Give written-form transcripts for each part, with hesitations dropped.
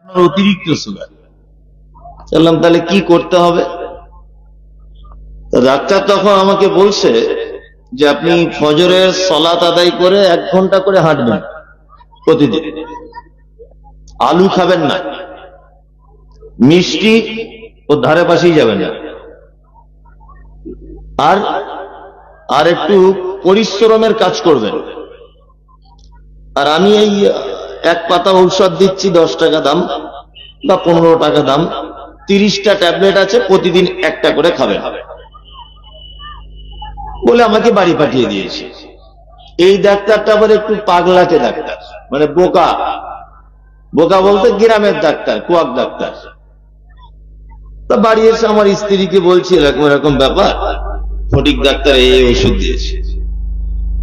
অতিরিক্ত সুগার। বললাম তাহলে কি করতে হবে? ডাক্তার তখন আমাকে বলছে যে আপনি ফজরের সালাত আদায় করে 1 ঘন্টা করে হাঁটবেন প্রতিদিন, আলু খাবেন না, মিষ্টি ও ধারে পাশেই যাবেন না, আর একটু পরিশ্রমের কাজ করবেন। আর আমি এই 1 পাতা ঔষধ দিচ্ছি 10 টাকা দাম বা 15 টাকা দাম, 30টা ট্যাবলেট আছে, প্রতিদিন একটা করে খাবেন বলে আমাকে বাড়ি পাঠিয়ে দিয়েছে। এই ডাক্তারটা আবার একটু পাগলাটে ডাক্তার, মানে বোকা। বোকা বলতে গ্রামের ডাক্তার, কুয়াক ডাক্তার। তা বাড়ি এসে আমার স্ত্রীকে বলছি এরকম এরকম ব্যাপার, ফটিক ডাক্তার এই ওষুধ দিয়েছে।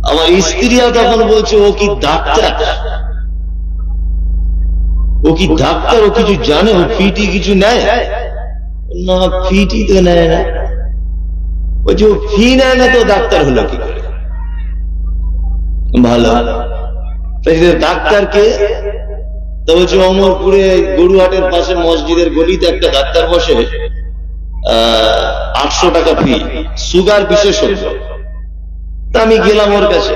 আমার স্ত্রীও তখন বলছে ও কি ডাক্তার, ও কি ডাক্তার, ও কিছু জানে, ও ফিটি কিছু নেয় না? ফিটি তো নেয় না। বলছে ও ফি নেয় না তো ডাক্তার হলো কি করে? ভালো ডাক্তারকে তো বলছে অমরপুরে গরুহাটের পাশে মসজিদের গলিতে একটা ডাক্তার বসে, 800 টাকা ফি, সুগার বিশেষজ্ঞ। তা আমি গেলাম ওর কাছে।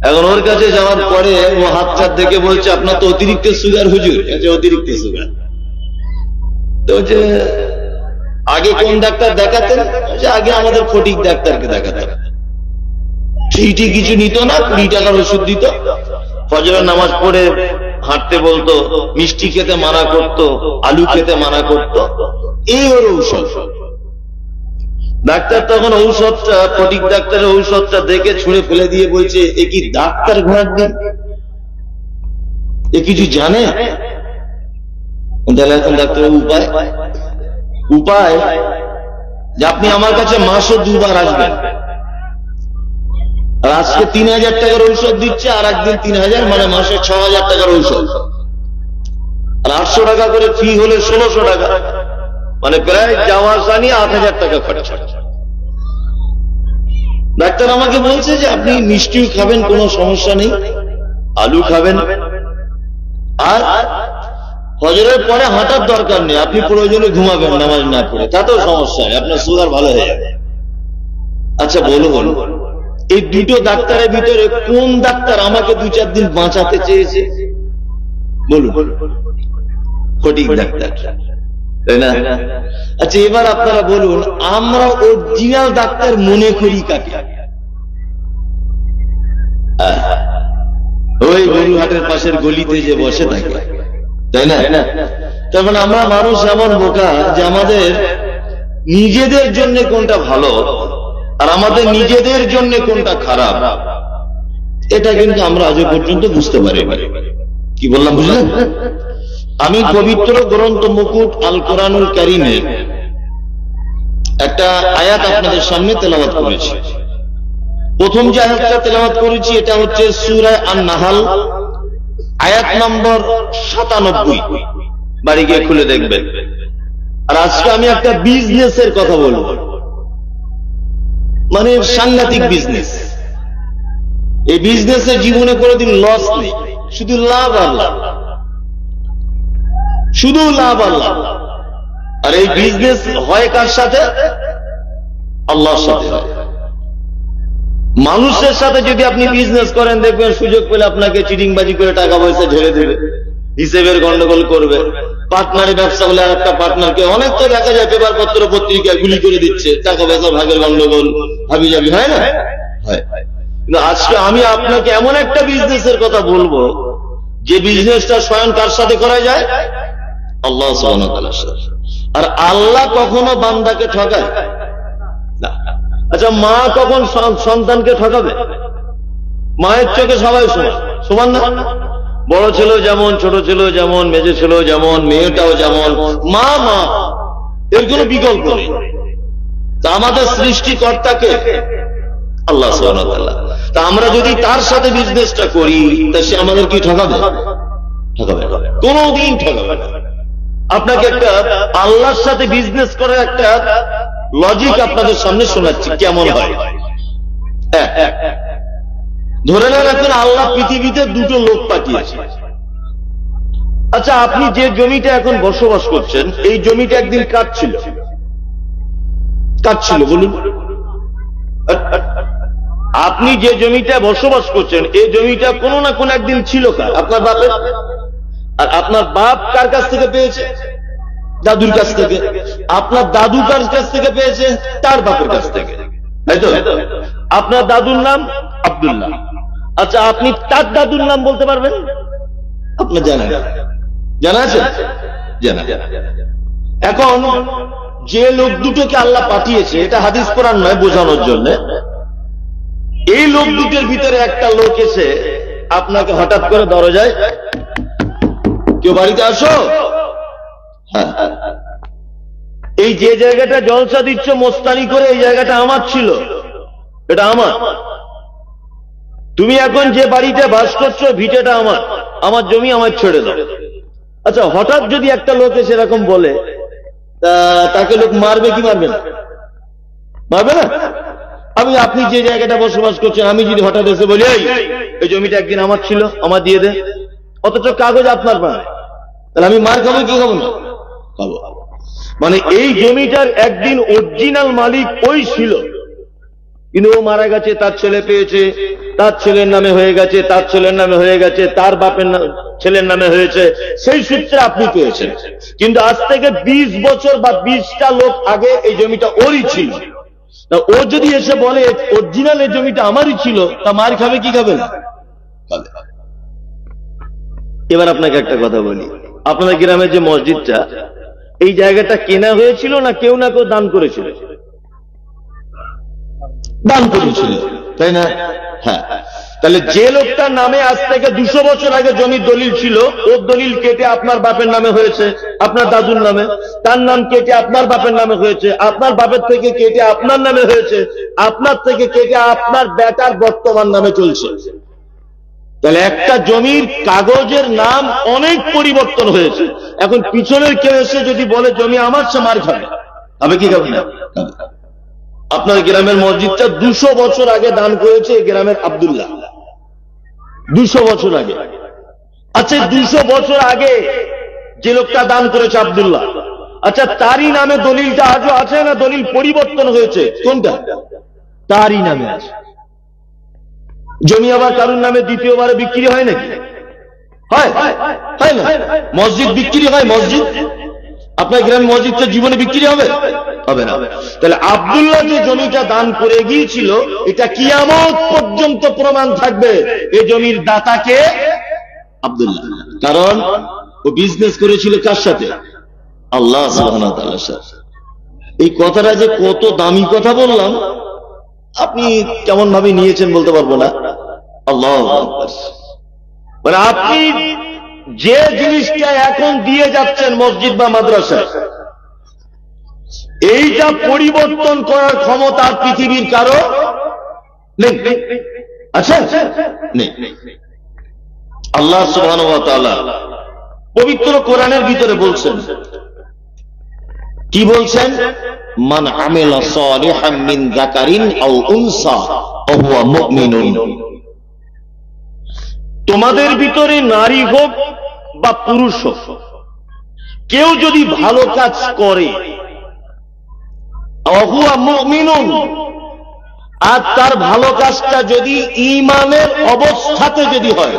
এখন ওর কাছে যাওয়ার পরে ও হাত চাপ দেখে বলছে আপনার তো অতিরিক্ত সুগার হুজুর। অতিরিক্ত সুগার তো যে আগে কোন ডাক্তার দেখাতেন? আগে আমাদের ফটিক ডাক্তারকে দেখাতেন। ফিটি কিছু নিত না, 20 টাকার ওষুধ দিত, ফজরের নামাজ পড়ে হাঁটতে বলতো, মিষ্টি খেতে মানা করত, আলু খেতে মানা করত, এই ওর ঔষধ। ডাক্তার তখন ঔষধটা, ফটিক ডাক্তারের ঔষধটা দেখে ছুঁড়ে ফেলে দিয়ে বলছে এ কি ডাক্তার ঘোড়ার দিন, এ কিছু জানে? এখন ডাক্তারের উপায় যে আপনি আমার কাছে মাসে 2 বার আসবেন, আর আজকে 3000 টাকার ঔষধ দিচ্ছে, আর একদিন 3000, মানে মাসে 6000 টাকার ঔষধ, আর 800 টাকা করে ফি হলে 1600 টাকা, মানে প্রায় যাওয়া আসা নিয়ে 8000 টাকা খরচ। ডাক্তার আমাকে বলছে যে আপনি মিষ্টিও খাবেন, কোনো সমস্যা নেই, আলু খাবেন, আর ফজরের পরে হাঁটার দরকার নেই, আপনি প্রয়োজনে ঘুমাবেন নামাজ না পড়ে, তাতেও সমস্যা নেই, আপনার সুগার ভালো হয়ে যাবে। আচ্ছা বলুন, এই দুটো ডাক্তারের ভিতরে কোন ডাক্তার আমাকে 2-4 দিন বাঁচাতে চেয়েছে? বলুন। ফটিক ডাক্তার, তাই না? আচ্ছা এবার আপনারা বলুন, আমরা অরিজিনাল ডাক্তার মনে করি কাকে? ওই গরুহাটের পাশের গলিতে যে বসে থাকে, তাই না? তার মানে আমরা মানুষ এমন বোকা যে আমাদের নিজেদের জন্য কোনটা ভালো আর আমাদের নিজেদের জন্য কোনটা খারাপ, এটা কিন্তু আমরা আজ পর্যন্ত বুঝতে পারি। কি বললাম বুঝলেন? আমি পবিত্র গ্রন্থ মুকুট আল কোরআনুল কারীমের একটা আয়াত আপনাদের সামনে তেলাওয়াত করেছি। প্রথম যে আয়াতটা তেলাওয়াত করেছি এটা হচ্ছে সূরা আন-নাহল, আয়াত নম্বর 97। বাড়ি গিয়ে খুলে দেখবেন। আর আজকে আমি একটা বিজনেসের কথা বলবো, মানে সাংঘাতিক বিজনেস। এই বিজনেসে জীবনে কোনোদিন লস নেই, শুধু লাভ আর লাভ, শুধু লাভ আর লাভ। আর এই বিজনেস হয় কার সাথে? আল্লাহর সাথে। মানুষের সাথে যদি আপনি বিজনেস করেন, দেখবেন সুযোগ পেলে আপনাকে চিটিংবাজি করে টাকা পয়সা ঢেলে দেবে, হিসেবের গন্ডগোল করবে। পার্টনারে ব্যবসা হলে আর একটা পার্টনারকে, অনেক তো দেখা যায় পেপার পত্র পত্রিকায় গুলি করে দিচ্ছে, টাকা পয়সা ভাগের গন্ডগোল, হাবি জাবি, হয় না? হয়। কিন্তু আজকে আমি আপনাকে এমন একটা বিজনেসের কথা বলবো যে বিজনেসটা স্বয়ং কার সাথে করা যায়? আল্লাহ সুবহানাহু ওয়া তাআলার সাথে। আর আল্লাহ কখনো বান্দাকে ঠকায় না। আচ্ছা মা কখন সন্তানকে ঠকাবে? মায়ের চোখে সবাই সমান না? বড় ছেলে যেমন, ছোট ছেলে যেমন, মেজে ছেলে যেমন, মেয়েটাও যেমন, মা মা, এর কোনো বিকল্প নেই। তা আমাদের সৃষ্টিকর্তাকে আল্লাহ সুবহানাহু ওয়া তাআলা। তা আমরা যদি তার সাথে বিজনেসটা করি, তা সে আমাদের কি ঠকাবে? ঠকাবে না, কোনদিন ঠকাবে না। আপনাকে একটা আল্লাহর সাথে বিজনেস করার একটা লজিক আপনাদের সামনে শোনাচ্ছি, কেমন হয়। ধরে নেন এখন আল্লাহ পৃথিবীতে 2টো লোক পাঠিয়েছে, আচ্ছা, আপনি যে জমিটা এখন বসবাস করছেন, এই জমিটা একদিন কার ছিল? কার ছিল বলুন? আপনি যে জমিটা বসবাস করছেন, এই জমিটা কোনো না কোনো একদিন ছিল কার? আপনার বাপের। আর আপনার বাপ কার কাছ থেকে পেয়েছে? দাদুর কাছ থেকে। আপনার দাদু কার কাছ থেকে পেয়েছে? তার বাপের কাছ থেকে, তাই তো? আপনার দাদুর নাম আব্দুল্লাহ। আচ্ছা, আপনি তার দাদুর নাম বলতে পারবেন? আপনার জানা জানা আছে? জানা। এখন যে লোক দুটোকে আল্লাহ পাঠিয়েছে, এটা হাদিস কোরআন নয়, বোঝানোর জন্য, এই লোক দুটোর ভিতরে একটা লোক এসে আপনাকে হঠাৎ করে দরজায়, কেউ বাড়িতে আসো, হ্যাঁ, এই যে জায়গাটা জলসা দিচ্ছ মোস্তানি করে, এই জায়গাটা আমার ছিল, এটা আমার। তুমি এখন যে বাড়িতে বাস করছো, ভিটেটা আমার, আমার জমি, আমার ছেড়ে দাও। আচ্ছা, হঠাৎ যদি একটা লোক এসে এরকম বলে, তাকে লোক মারবে কি মারবে না? মারবে না? আপনি যে জায়গাটা বসবাস করছেন, আমি যদি হঠাৎ এসে বলি এই জমিটা একদিন আমার ছিল, আমার দিয়ে দে, অথচ কাগজ আপনার পায়, তাহলে আমি মার খাবো কি খাবো না? খাবো। মানে এই জমিটার একদিন অরিজিনাল মালিক ওই ছিল, কিন্তু ও মারা গেছে, তার ছেলে পেয়েছে, তার ছেলের নামে হয়ে গেছে, তার ছেলের নামে হয়ে গেছে, তার বাপের ছেলের নামে হয়েছে, সেই সূত্রে আপনি পেয়েছেন। কিন্তু আজ থেকে 20 বছর বা 20টা লোক আগে এই জমিটা ওরই ছিল। ও যদি এসে বলে অরিজিনাল এই জমিটা আমারই ছিল, তা মার খাবে কি খাবে না? এবার আপনাকে একটা কথা বলি, আপনাদের গ্রামের যে মসজিদটা, এই জায়গাটা কেনা হয়েছিল না কেউ না কেউ দান করেছিল? দান করেছিল, তাই না? হ্যাঁ। তাহলে যে লোকটার নামে আজ থেকে 200 বছর আগে জমির দলিল ছিল, ওর দলিল কেটে আপনার বাপের নামে হয়েছে, আপনার দাদুর নামে, তার নাম কেটে আপনার বাপের নামে হয়েছে, আপনার বাপের থেকে কেটে আপনার নামে হয়েছে, আপনার থেকে কেটে আপনার বেটার বর্তমান নামে চলছে। তাহলে একটা জমির কাগজের নাম অনেক পরিবর্তন হয়েছে। এখন পিছনের কেউ এসে যদি বলে জমি আমার, সে মার খাবে, তবে কি খাবে না? আপনার গ্রামের মসজিদটা 200 বছর আগে দান করেছে এই গ্রামের আব্দুল্লাহ, 200 বছর আগে। আচ্ছা, 200 বছর আগে যে লোকটা দান করেছে আব্দুল্লাহ, আচ্ছা তারই নামে দলিলটা আজও আছে না দলিল পরিবর্তন হয়েছে? কোনটা? তারই নামে আছে। জমি আবার কারুর নামে দ্বিতীয়বারে বিক্রি হয় নাকি? হয়? হয় না? মসজিদ বিক্রি হয়? মসজিদ আপনার গ্রামে মসজিদটা জীবনে বিক্রি হবে? হবে না। তাহলে আব্দুল্লাহ যে জমিটা দান করে গিয়েছিল, এটা কিয়ামত পর্যন্ত প্রমাণ থাকবে এই জমির দাতাকে আব্দুল্লাহ। কারণ ও বিজনেস করেছিল কার সাথে? আল্লাহ সুবহানাহু ওয়া তাআলার সাথে। এই কথাটা যে কত দামি কথা বললাম, আপনি কেমন ভাবে নিয়েছেন বলতে পারবো না। আল্লাহু আকবার। মানে আপনি যে জিনিসটা এখন দিয়ে যাচ্ছেন মসজিদ বা মাদ্রাসায়, এইটা পরিবর্তন করার ক্ষমতা পৃথিবীর কারো নেই। আচ্ছা, নেই। আল্লাহ সুবহানাহু ওয়া তাআলা পবিত্র কোরআনের ভিতরে বলছেন, কি বলছেন? মান আমিলা সালিহাম মিন যাকারিন আও উনসা ওয়া হুয়া মুমিনুন। তোমাদের ভিতরে নারী হোক বা পুরুষ হোক, কেউ যদি ভালো কাজ করে, ওয়া হুয়া মুমিনুন, আর তার ভালো কাজটা যদি ঈমানের অবস্থাতে যদি হয়।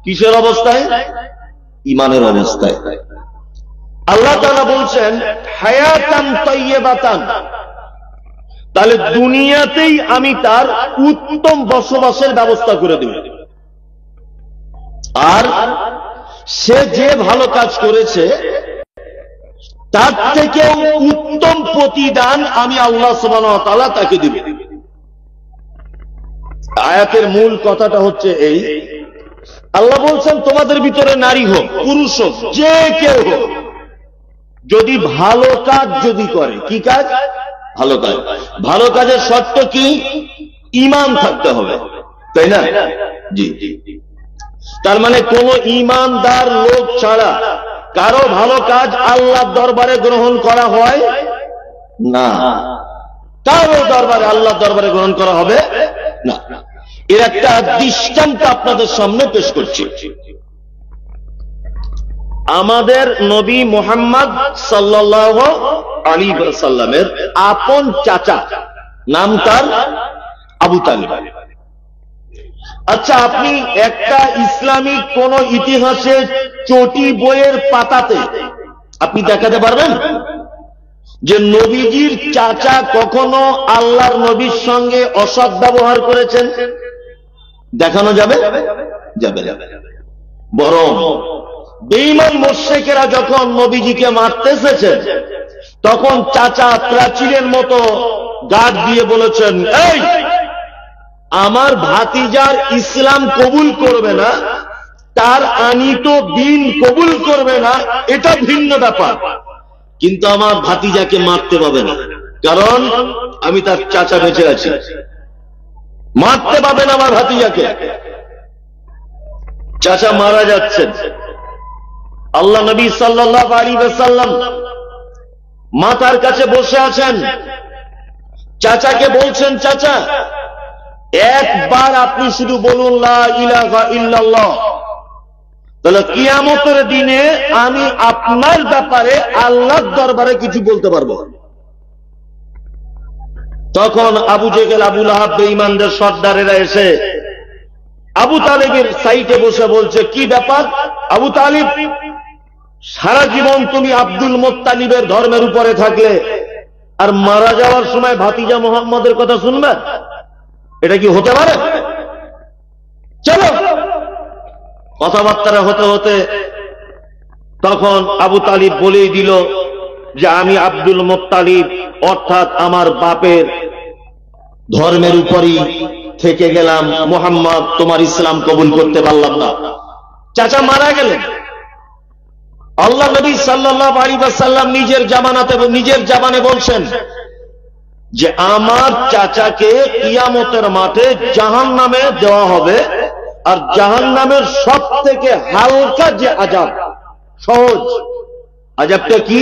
কিসের অবস্থায়? ঈমানের অবস্থায়। আল্লাহ তাআলা বলছেন হায়াতান তাইয়্যিবাতান, তাহলে দুনিয়াতেই আমি তার উত্তম বসবাসের ব্যবস্থা করে দেব। আর সে যে ভালো কাজ করেছে তার থেকেও উত্তম প্রতিদান আমি আল্লাহ সুবহানাহু ওয়া তাআলা তাকে দেব। আয়াতের মূল কথাটা হচ্ছে এই, আল্লাহ বলছেন তোমাদের ভিতরে নারী হোক পুরুষ হোক যে কেউ হোক, যদি ভালো কাজ যদি করে, কি কাজ? ভালো কাজ। ভালো কাজের শর্ত কি? ঈমান থাকতে হবে, তাই না? জি। তার মানে কোন ঈমানদার লোক ছাড়া কারো ভালো কাজ আল্লাহর দরবারে গ্রহণ করা হয় না। কারো দরবারে, আল্লাহর দরবারে গ্রহণ করা হবে না। এর একটা দৃষ্টান্ত আপনাদের সামনে পেশ করছি। আমাদের নবী মুহাম্মদ সাল্লাল্লাহু আলাইহি ওয়াসাল্লামের আপন চাচা, নাম তার আবু তালিব। আচ্ছা, আপনি একটা ইসলামিক কোন ইতিহাসের চটি বইয়ের পাতাতে আপনি দেখাতে পারবেন যে নবীজির চাচা কখনো আল্লাহর নবীর সঙ্গে অসৎ ব্যবহার করেছেন? দেখানো যাবে? যাবে যাবে। বরং বেঈমান মুশরিকেরা যখন নবীজিকে মারতে এসেছেন, তখন চাচা প্রাচীরের মতো গার্ড দিয়ে বলেছেন, এই আমার ভাতিজার ইসলাম কবুল করবে না, তার আনিত দিন কবুল করবে না, এটা ভিন্ন ব্যাপার, কিন্তু আমার ভাতিজাকে মারতে পাবে না, কারণ আমি তার চাচা বেঁচে আছি। মারতে পাবেন আমার ভাতিজাকে। চাচা মারা যাচ্ছেন, আল্লাহ নবী সাল্লাল্লাহু আলাইহি ওয়াসাল্লাম মাথার কাছে বসে আছেন। চাচাকে বলছেন, চাচা একবার আপনি শুধু বলুন লা ইলাহা ইল্লাল্লাহ, তাহলে কিয়ামতের দিনে আমি আপনার ব্যাপারে আল্লাহর দরবারে কিছু বলতে পারবো। তখন আবু জেহেল, আবু লাহাব, বেঈমানদের সর্দারেরা এসে আবু তালিবের সাইটে বসে বলছে, কি ব্যাপার আবু তালিব, সারা জীবন তুমি আব্দুল মুত্তালিবের ধর্মের উপরে থাকলে, আর মারা যাওয়ার সময় ভাতিজা মুহাম্মদের কথা শুনবে? এটা কি হতে পারে? চলো। কথাবার্তা হতে হতে তখন আবু তালিব বলেই দিল যে আমি আব্দুল মুত্তালিব, অর্থাৎ আমার বাপের ধর্মের উপরই থেকে গেলাম, মুহাম্মদ তোমার ইসলাম কবুল করতে পারলাম না। চাচা মারা গেলেন। আল্লাহ নবী সাল্লাল্লাহু আলাইহি ওয়াসাল্লাম নিজের জবানে বলছেন যে আমার চাচাকে কিয়ামতের মাঠে জাহান্নামে দেওয়া হবে, আর জাহান্নামের সব থেকে হালকা যে আযাব, সহজ আযাবটা কি?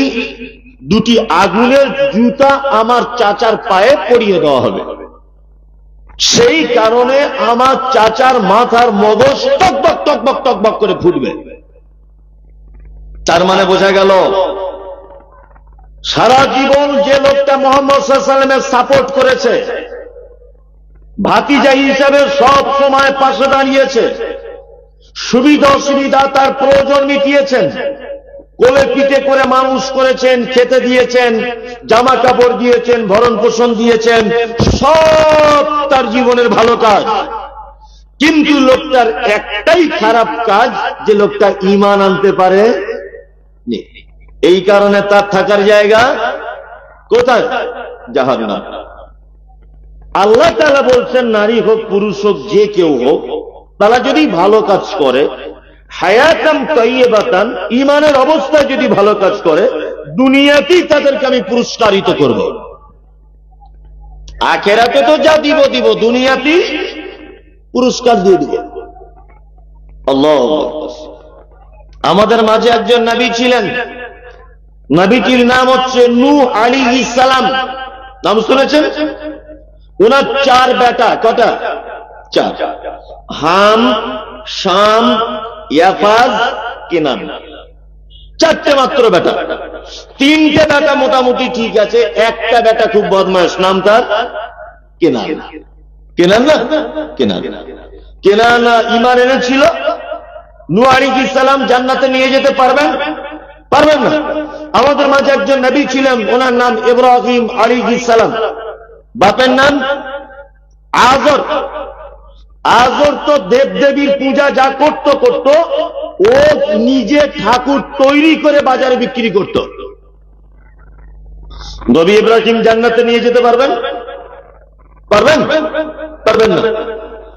দুটি আগুনের জুতা আমার চাচার পায়ে পরিয়ে দেওয়া হবে। সেই কারণে আমার চাচার মাথার মগজ টকবক টকবক টকবক করে ফুটবে। তার মানে বোঝা গেল, সারা জীবন যে লোকটা মুহাম্মদ সাল্লাল্লাহু আলাইহি ওয়াসাল্লামের সাপোর্ট করেছে, ভাতিজা হিসাবে সব সময় পাশে দাঁড়িয়েছে, সুবিধা অসুবিধা তার প্রয়োজন মিটিয়েছেন, কোলে পিঠে করে মানুষ করেছেন, খেতে দিয়েছেন, জামা কাপড় দিয়েছেন, ভরণ পোষণ দিয়েছেন, সব তার জীবনের ভালো কাজ। কিন্তু লোকটার একটাই খারাপ কাজ, যে লোকটা ঈমান আনতে পারে। এই কারণে তার থাকার জায়গা কোথায়? জাহান্নাম। আল্লাহ তাআলা বলছেন, নারী হোক পুরুষ হোক যে কেউ হোক, তারা যদি ভালো কাজ করে, হায়াতাম তাইয়্যিবাতান, ঈমানের অবস্থায় যদি ভালো কাজ করে, দুনিয়াতেই তাদেরকে আমি পুরস্কারিত করব। আখিরাতে তো যা দিব, দুনিয়াতেই পুরস্কার দিয়ে দিব। আল্লাহু আকবার। আমাদের মাঝে একজন নবী ছিলেন, নবীটির নাম হচ্ছে নূহ আলাইহিস সালাম। নাম শুনেছেন? ওনার 4 বেটা। কটা? 4। হাম, শাম, ইয়াফাজ, কিনান। 4টে মাত্র বেটা। 3টে বেটা মোটামুটি ঠিক আছে, একটা বেটা খুব বদমাশ, নাম তার কিনান। কিনান না? কিনান। কিনান ঈমান এনেছিল। নূহ আলাইহিস সালাম জান্নাতে নিয়ে যেতে পারবেন? পারবেন না। আমাদের মাঝে একজন নবী ছিলেন, ওনার নাম ইব্রাহিম আলাইহিস সালাম। বাপের নাম আযর। আযর তো দেবদেবীর পূজা যা করত ও নিজে ঠাকুর তৈরি করে বাজারে বিক্রি করত। নবী ইব্রাহিম জান্নাতে নিয়ে যেতে পারবেন? পারবেন? পারবেন না।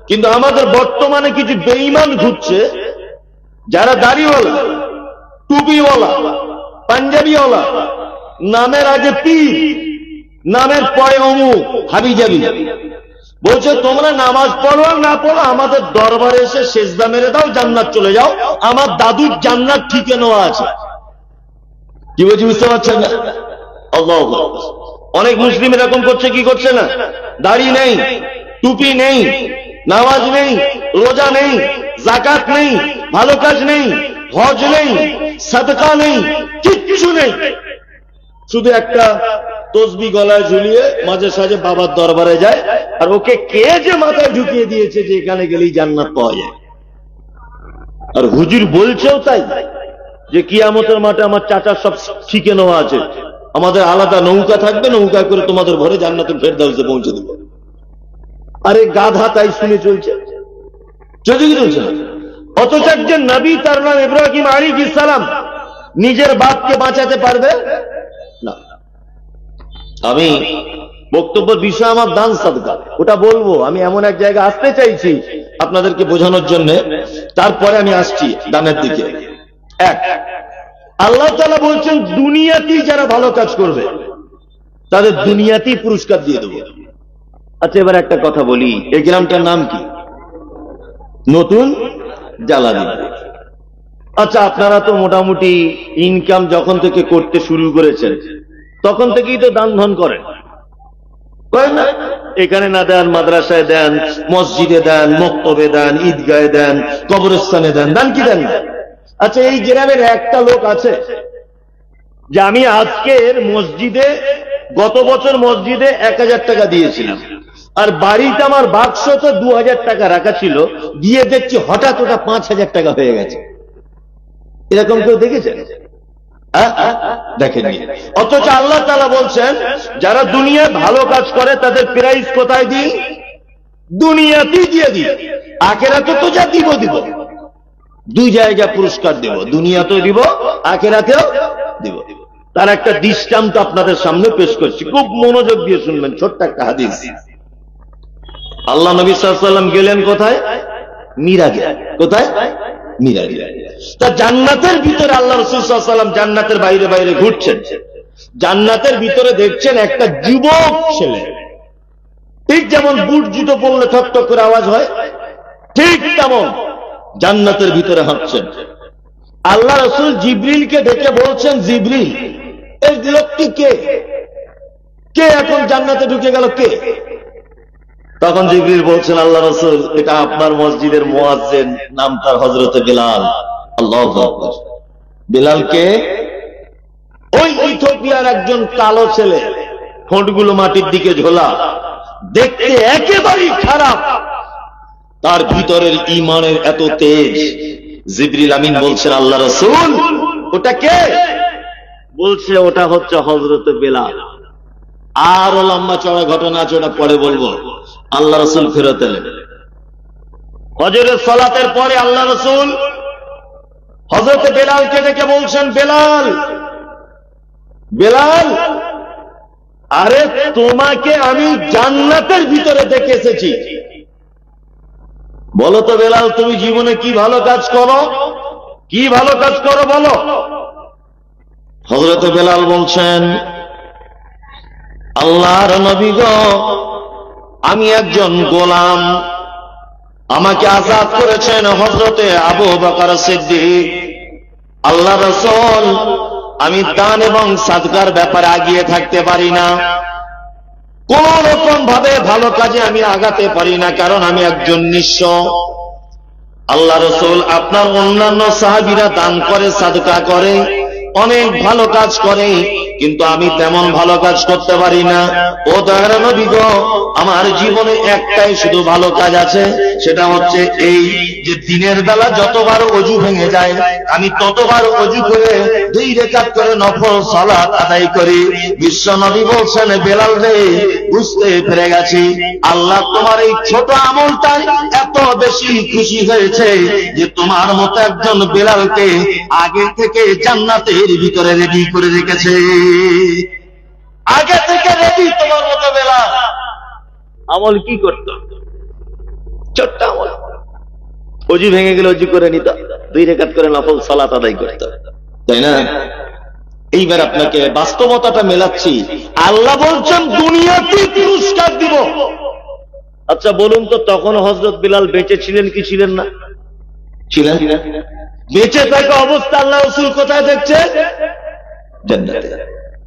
কিন্তু আমাদের বর্তমানে কিছু বেঈমান ঘুরছে, যারা দাড়িওয়ালা, টুপিওয়ালা, পাঞ্জাবিওয়ালা, নামের আগে পীর, নামের পরে অমুক, হাবিজাবি, বলছে তোমরা নামাজ পড়ো আর না পড়ো, আমাদের দরবারে এসে সেজদা মেরে দাও, জান্নাত চলে যাও, আমার দাদুর জান্নাত ঠিকে নেওয়া আছে। কি বলছি বুঝতে পারছেন না? আল্লাহু আকবার। অনেক মুসলিম এরকম করছে, কি করছে না? দাড়ি নেই, টুপি নেই, নামাজ নেই, রোজা নেই, যাকাত নেই, ভালো কাজ নেই, হজ নেই, সাদকা নেই, কিচ্ছু নেই, শুধু একটা তসবি গলায় ঝুলিয়ে মাঝে সাঝে বাবার দরবারে যায়, আর ওকে কে যে মাথায় ঢুকিয়ে দিয়েছে যে এখানে গেলেই জান্নাত পাওয়া যায়। আর হুজুর বলছেও তাই যে কিয়ামতের মাঠে আমার চাচার সব শিখে নেওয়া আছে, আমাদের আলাদা নৌকা থাকবে, নৌকা করে তোমাদের ঘরে জান্নাতুল ফেরদাউসে পৌঁছে দেব। আরে গাধা তাই শুনে চলছে, চলছে। অথচ একজন নবী, তার নাম ইব্রাহিম আলাইহিস সালাম, নিজের বাপকে বাঁচাতে পারবে না। আমি বক্তব্যের বিষয় আমার দান সাদকা, ওটা বলবো। আমি এমন এক জায়গায় আসতে চাইছি আপনাদেরকে বোঝানোর জন্য, তারপরে আমি আসছি দানের দিকে। এক, আল্লাহ তাআলা বলছেন দুনিয়াতেই যারা ভালো কাজ করবে তাদের দুনিয়াতেই পুরস্কার দিয়ে দেবো। আচ্ছা, এবার একটা কথা বলি, এই গ্রামটার নাম কি? নতুন জালালি। আচ্ছা, আপনারা তো মোটামুটি ইনকাম যখন থেকে করতে শুরু করেছেন তখন থেকেই তো দান ধন করেন, না? এখানে না দেন, মাদ্রাসায় দেন, মসজিদে দেন, মক্তবে দেন, ঈদগাহে দেন, কবরস্থানে দেন, দান কি দেন না? আচ্ছা, এই গ্রামের একটা লোক আছে যে আমি আজকের মসজিদে, গত বছর মসজিদে 1000 টাকা দিয়েছিলাম, আর বাড়িতে আমার বাক্স তো 2000 টাকা রাখা ছিল, দিয়ে দেখছি হঠাৎ ওটা 5000 টাকা হয়ে গেছে। এরকম কেউ দেখেছেন? দেখেননি। অথচ আল্লাহ তাআলা বলছেন যারা দুনিয়ায় ভালো কাজ করে তাদের প্রাইজ কোথায় দিই? দুনিয়াতেই দিয়ে দিই, আখিরাতে তো যা দিব, দুই জায়গা পুরস্কার দেব, দুনিয়াতেও দিব, আখিরাতেও দিব। তার একটা দৃষ্টান্ত আপনাদের সামনে পেশ করছি, খুব মনোযোগ দিয়ে শুনবেন। ছোট্ট একটা হাদিস। আল্লাহ নবী সাল্লাল্লাহু আলাইহি ওয়াসাল্লাম গেলেন কোথায়? মিরাজে। কোথায়? মিরাজে। তা জান্নাতের ভিতরে আল্লাহ রাসূল সাল্লাল্লাহু আলাইহি ওয়াসাল্লাম জান্নাতের বাইরে বাইরে ঘুরছেন। জান্নাতের ভিতরে দেখছেন একটা যুবক ছেলে, ঠিক যেমন বুট জুতো পরলে ঠক ঠক করে আওয়াজ হয়, ঠিক তেমন জান্নাতের ভিতরে হাঁটছেন। আল্লাহ রাসূল জিবরিলকে ডেকে বলছেন, জিবরিল, এই লোকটি কে? কে এখন জান্নাতে ঢুকে গেল, কে? তখন জিবরিল বলছেন, আল্লাহ রাসূল, এটা আপনার মসজিদের মুয়াজ্জিন, নাম তার হযরত বেলাল। আল্লাহু আকবার। বেলাল কে? ওই ইথিওপিয়ার একজন কালো ছেলে, ঠোঁটগুলো মাটির দিকে ঝোলা, দেখতে একেবারেই খারাপ, তার ভিতরের ঈমানের এত তেজ। জিবরিল আমিন বলছেন, আল্লাহ রাসূল, ওটা কে? বলছে ওটা হচ্ছে হযরত বেলাল। আরো লম্বা চড়া ঘটনা আছে, ওটা পরে বলবো। আল্লাহ রাসূল ফেরত এলেন। ফজরের সালাতের পরে আল্লাহ রাসূল হযরত বেলালকে ডেকে বলছেন, বেলাল, বেলাল, আরে তোমাকে আমি জান্নাতের ভিতরে দেখে এসেছি, বলো তো বেলাল, তুমি জীবনে কি ভালো কাজ করো, কি ভালো কাজ করো বলো। হযরত বেলাল বলছেন, আল্লাহর নবী গো, আমি একজন গোলাম, আমাকে আযাদ করেছেন হযরতে আবু বকর সিদ্দিক। আল্লাহ রাসূল, আমি দান এবং সাদকার ব্যাপারে আগিয়ে থাকতে পারি না, কোন রকম ভাবে ভালো কাজে আমি আগাতে পারি না, কারণ আমি একজন নিঃস্ব। আল্লাহ রাসূল, আপনার অন্যান্য সাহাবীরা দান করে, সাদকা করে, অনেক ভালো কাজ করে, কিন্তু আমি তেমন ভালো কাজ করতে পারি না। ও দয়ার নবী গো, আমার জীবনে একটাই শুধু ভালো কাজ আছে, সেটা হচ্ছে এই যে দিনের বেলা যতবার ওযু ভেঙে যায় আমি ততবার ওযু করে 2 রাকাত করে নফল সালাত আদায় করি। বিশ্ব নবী বলছেন, বেলাল রে, বুঝতে পেরে গেছি আল্লাহ তোমার এই ছোট আমলটাই এত বেশি খুশি হয়েছে যে তোমার মতো একজন বেলালকে আগে থেকে জান্নাতের ভিতরে রেডি করে রেখেছে। আগে থেকে রেডি তোমার মতো বেলাল। আমল কি করত? ছোট্ট আমল, ওযু ভেঙে গেলে ওযু করে নিত, 2 রাকাত করে নফল সালাত আদায় করত, তাই না? এইবার আপনাকে বাস্তবতাটা মেলাচ্ছি। আল্লাহ বলছেন দুনিয়াতে পুরস্কার দিব। আচ্ছা বলুন তো, তখন হযরত বিলাল বেঁচে ছিলেন কি ছিলেন না? ছিলেন। বেঁচে থাকা অবস্থা আল্লাহ রাসূল কোথায় দেখছে? জান্নাতে।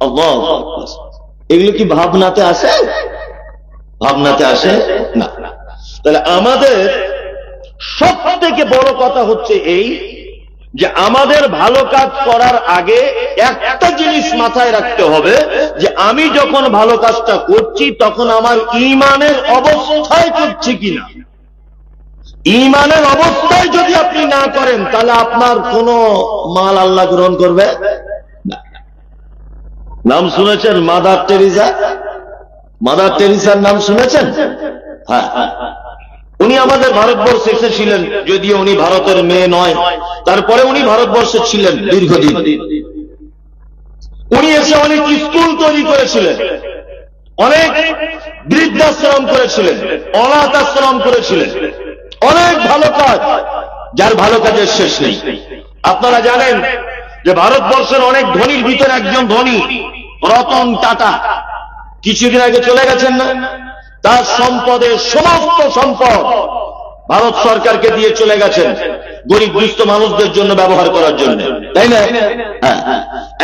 আল্লাহু আকবার। এগুলো কি ভাবনাতে আসে? ভাবনাতে আসে না। তাহলে আমাদের সবথেকে বড় কথা হচ্ছে এই যে আমাদের ভালো কাজ করার আগে একটা জিনিস মাথায় রাখতে হবে, যে আমি যখন ভালো কাজটা করছি তখন আমার ঈমানের অবস্থায় করছি কিনা। ঈমানের অবস্থায় যদি আপনি না করেন তাহলে আপনার কোন মাল আল্লাহ গ্রহণ করবে না। নাম শুনেছেন মাদার টেরিজা? মাদার টেরিজার নাম শুনেছেন? হ্যাঁ, উনি আমাদের ভারতবর্ষে এসেছিলেন, যদিও উনি ভারতের মেয়ে নয়, তারপরে উনি ভারতবর্ষে ছিলেন দীর্ঘদিন। উনি এসে অনেক স্কুল তৈরি করেছিলেন, অনেক বৃদ্ধাশ্রম করেছিলেন, অনাথ আশ্রম করেছিলেন, অনেক ভালো কাজ, যার ভালো কাজের শেষ নেই। আপনারা জানেন যে ভারতবর্ষের অনেক ধনীর ভিতরে একজন ধনী রতন টাটা কিছুদিন আগে চলে গেছেন না? তার সম্পদের সমস্ত সম্পদ ভারত সরকারকে দিয়ে চলে গেছেন গরিব দুস্থ মানুষদের জন্য ব্যবহার করার জন্য, তাই না?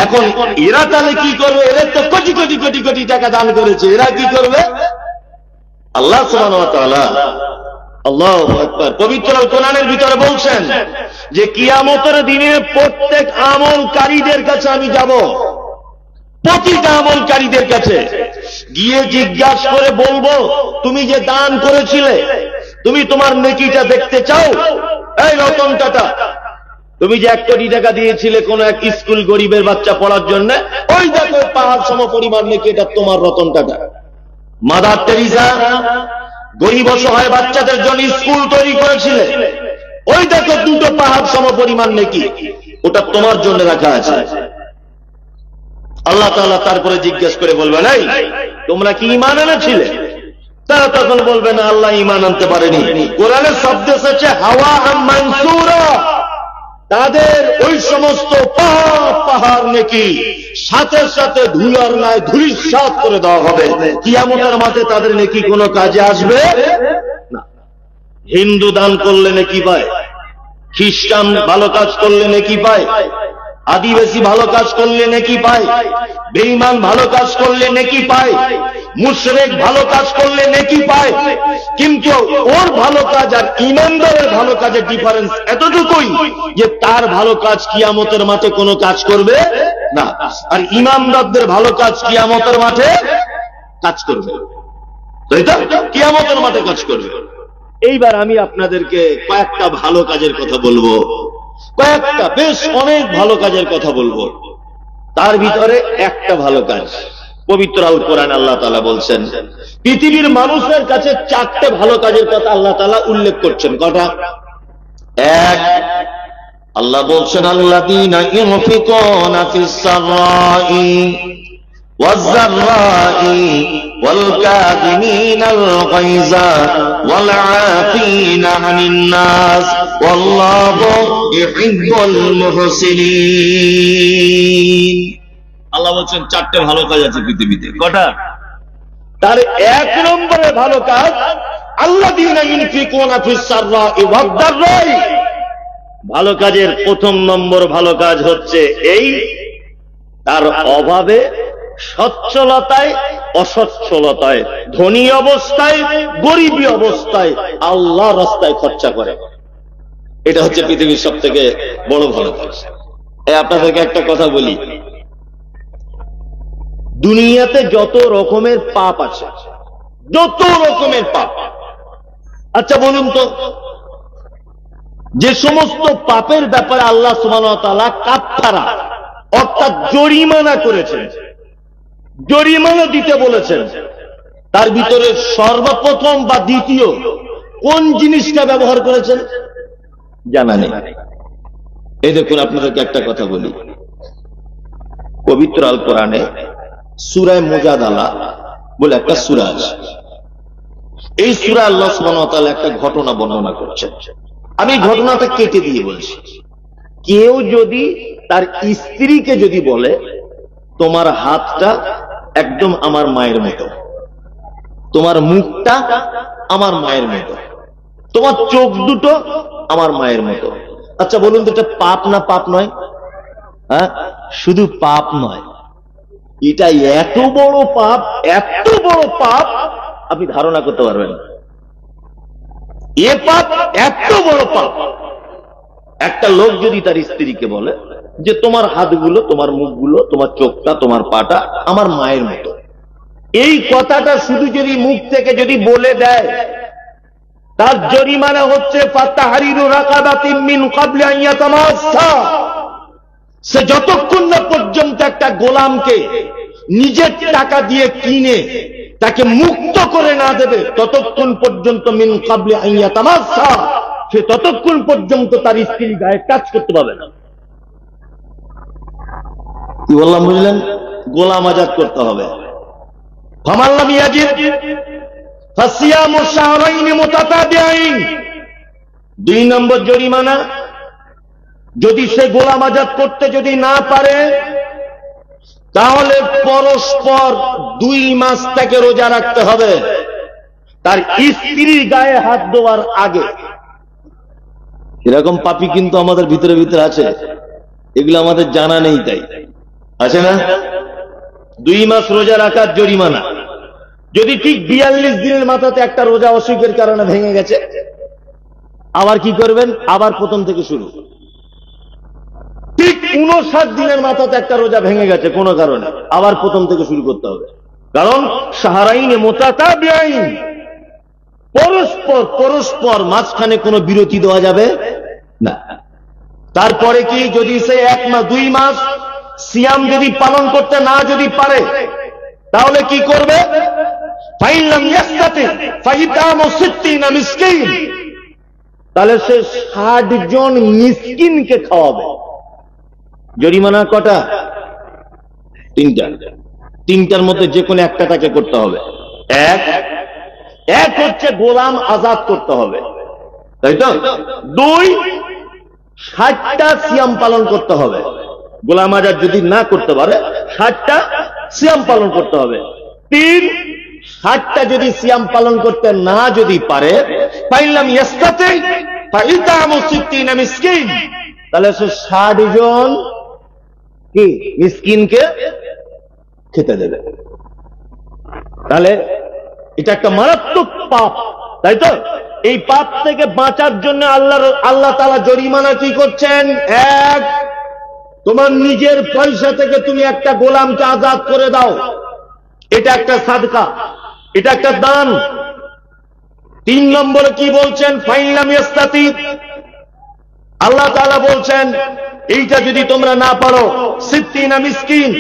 এখন এরা তাহলে কি করবে? এরা তো কোটি কোটি কোটি কোটি টাকা দান করেছে, এরা কি করবে? আল্লাহ সুবহানাহু ওয়া তাআলা আল্লাহু আকবার পবিত্র আল কোরআনের ভিতরে বলছেন যে কিয়ামতের দিনে প্রত্যেক আমলকারীদের কাছে আমি যাব, প্রতিটা আমলকারীদের কাছে গিয়ে জিজ্ঞাসা করে বলবো, তুমি যে দান করেছিলে, তুমি তোমার নেকিটা দেখতে চাও? এই রতন টাটা, তুমি যে 1 কোটি টাকা দিয়েছিলে কোন এক স্কুল গরিবের বাচ্চা পড়ার জন্য, ওই দেখো পাহাড় সম পরিমাণ নেকি, এটা তোমার রতন টাটা। মাদার টেরিজা গরিব অসহায় বাচ্চাদের জন্য স্কুল তৈরি করেছিলে, ওই দেখো 2টো পাহাড় সম পরিমাণ নেকি, ওটা তোমার জন্য রাখা আছে। আল্লাহ তাআলা তারপরে জিজ্ঞেস করে বলবেন, এই তোমরা কি ঈমান এনেছিলে? তারা তখন বলবে না, আল্লাহ ঈমান আনতে পারেনি। কোরআনের শব্দ এসেছে হাওয়া মানসুরা, তাদের ওই সমস্ত পাহাড় নেকি সাথে সাথে ধুলার ন্যায় ধূলিসাৎ করে দেওয়া হবে। কিয়ামতের মাঠে তাদের নেকি কোনো কাজে আসবে না। হিন্দু দান করলে নেকি পায়, খ্রিস্টান ভালো কাজ করলে নেকি পায়, আদিবাসী ভালো কাজ করলে নেকি পায়, বেঈমান ভালো কাজ করলে নেকি পায়, মুশরিক ভালো কাজ করলে নেকি পায়। কিন্তু ওর ভালো কাজ আর ঈমানদারের ভালো কাজের ডিফারেন্স এতটুকুই যে তার ভালো কাজ কিয়ামতের মাঠে কোনো কাজ করবে না, আর ঈমানদারদের ভালো কাজ কিয়ামতের মাঠে কাজ করবে। তাই তো? কিয়ামতের মাঠে কাজ করবে। এইবার আমি আপনাদেরকে কয়েকটা ভালো কাজের কথা বলবো, কয়েকটা বেশ অনেক ভালো কাজের কথা বলবো। তার ভিতরে একটা ভালো কাজ পবিত্র আল কোরআন আল্লাহ তাআলা বলছেন, পৃথিবীর মানুষের কাছে 4টে ভালো কাজের কথা আল্লাহ তাআলা উল্লেখ করছেন। কটা? এক, আল্লাহ বলছেন আল্লাযীনা ইউনফিকুনা ফিস সাররাই ওয়াজ যাররাই ওয়াল কাযিমিনাল গায়যা ওয়াল আফিনা আনিন নাস ওয়াল্লাহু ইউহিব্বুল মুহসিনিন। আল্লাহ বলছেন 4টে ভালো কাজ আছে পৃথিবীতে। কটা? তার 1 নম্বরে ভালো কাজ আল্লাযীনা ইউনফিকুনা ফিস সাররাই ওয়াজ যাররাই। ভালো কাজের 1 নম্বর ভালো কাজ হচ্ছে এই, তার অভাবে, সচ্ছলতায়, অসচ্ছলতায়, ধনী অবস্থায়, গরিবী অবস্থায় আল্লাহ রাস্তায় খরচা করে। এটা হচ্ছে পৃথিবীর সবথেকে বড় ভালো কাজ। আপনাদেরকে একটা কথা বলি, দুনিয়াতে যত রকমের পাপ আছে, যত রকমের পাপ, আচ্ছা বলুন তো, যে সমস্ত পাপের ব্যাপারে আল্লাহ সুবহানাহু ওয়া তাআলা কাফারা অর্থাৎ জরিমানা করেছেন, জরিমানা দিতে বলেছেন, তার ভিতরে সর্বপ্রথম বা দ্বিতীয় কোন জিনিসটা ব্যবহার করেছেন জানা নেই। এই দেখুন, আপনাদেরকে একটা কথা বলি, পবিত্র আল কোরআনে সূরা মুজাদালা বলে একটা সূরা আছে। এই সূরা আল্লাহ সুবহানাহু ওয়া তাআলা একটা ঘটনা বর্ণনা করছেন। আমি ঘটনাটা কেটে দিয়ে বলছি। কেউ যদি তার স্ত্রীকে যদি বলে, তোমার হাতটা একদম আমার মায়ের মতো, তোমার মুখটা আমার মায়ের মতো, তোমার চোখ দুটো আমার মায়ের মতো, আচ্ছা বলুন তো এটা পাপ না পাপ নয়? হ্যাঁ, শুধু পাপ নয়, এটা এত বড় পাপ, এত বড় পাপ আপনি ধারণা করতে পারবেন না। এ পাপ এত বড় পাপ একটা লোক যদি তার স্ত্রীকে বলে যে তোমার হাতগুলো, তোমার মুখগুলো, তোমার চোখটা, তোমার পাটা আমার মায়ের মতো, এই কথাটা শুধু যদি মুখ থেকে যদি বলে দেয়, তার জরিমানা হচ্ছে ফাতাহরিরু রাকাবাতিন মিন ক্বাবলি আন ইয়াতামাসসা। সে যতক্ষণ না পর্যন্ত একটা গোলামকে নিজের টাকা দিয়ে কিনে তাকে মুক্ত করে না দেবে, ততক্ষণ পর্যন্ত মিন ক্বাবলি আন ইয়াতামাসসা, সে ততক্ষণ পর্যন্ত তার স্ত্রীর গায়ে কাজ করতে পারবে না। কি বললাম বুঝলেন? গোলাম আজাদ করতে হবে। ফামান লাম ইয়াজিদ ফাসিয়ামু শাহরাইন মুতাতাবিআইন। 2 নম্বর জরিমানা, যদি সে গোলাম আজাদ করতে যদি না পারে, তাহলে পরস্পর 2 মাস তাকে রোজা রাখতে হবে তার স্ত্রীর গায়ে হাত দেওয়ার আগে। এরকম পাপী কিন্তু আমাদের ভিতরে ভিতরে আছে, এগুলো আমাদের জানা নেই, তাই আছে না? 2 মাস রোজা রাখার জরিমানা। যদি ঠিক 42 দিনের মাথাতে একটা রোজা অসুখের কারণে ভেঙে গেছে, আবার কি করবেন? আবার প্রথম থেকে শুরু। ঠিক 59 দিনের মাথাতে একটা রোজা ভেঙে গেছে কোনো কারণে, আবার প্রথম থেকে শুরু করতে হবে। কারণ শাহরাইনে মুতাতাবিআইন, পরস্পর পরস্পর মাঝখানে কোনো বিরতি দেওয়া যাবে না। তারপরে কি, যদি সে 1 মাস 2 মাস সিয়াম যদি পালন করতে না যদি পারে, তাহলে কি করবে? ফাইন লাম ইয়াস্তাতি ফাইতামু 60 মিসকিন, তাহলে সে 60 জন মিসকিনকে খাওয়াবে। জরিমানা কটা? 3টা। 3টার মধ্যে যে কোনো একটা তাকে করতে হবে। এক হচ্ছে গোলাম আজাদ করতে হবে, তাই তো? 2, 60টা সিয়াম পালন করতে হবে। গোলাম আজাদ যদি না করতে পারে, 60টা সিয়াম পালন করতে হবে। 3, 60টা যদি সিয়াম পালন করতে না যদি পারে, ফাইন লাম ইয়াস্তাতি ফাইতামু 60 মিসকিন, তাহলে সে 60 জন কি মিসকিনকে খেতে দেবে। তাহলে এটা একটা মারাত্মক পাপ, তাই তো? এই পাপ থেকে বাঁচার জন্য আল্লাহ তাআলা জরিমানা কি করছেন? 1, তোমার নিজের পয়সা থেকে তুমি একটা গোলামকে আজাদ করে দাও, এটা একটা সাদকা, এটা একটা দান। 3 নম্বরে কি বলছেন? ফাইন লাম ইয়াস্তাতি, আল্লাহ তাআলা বলছেন এইটা যদি তোমরা না পারো, 60 মিসকিন,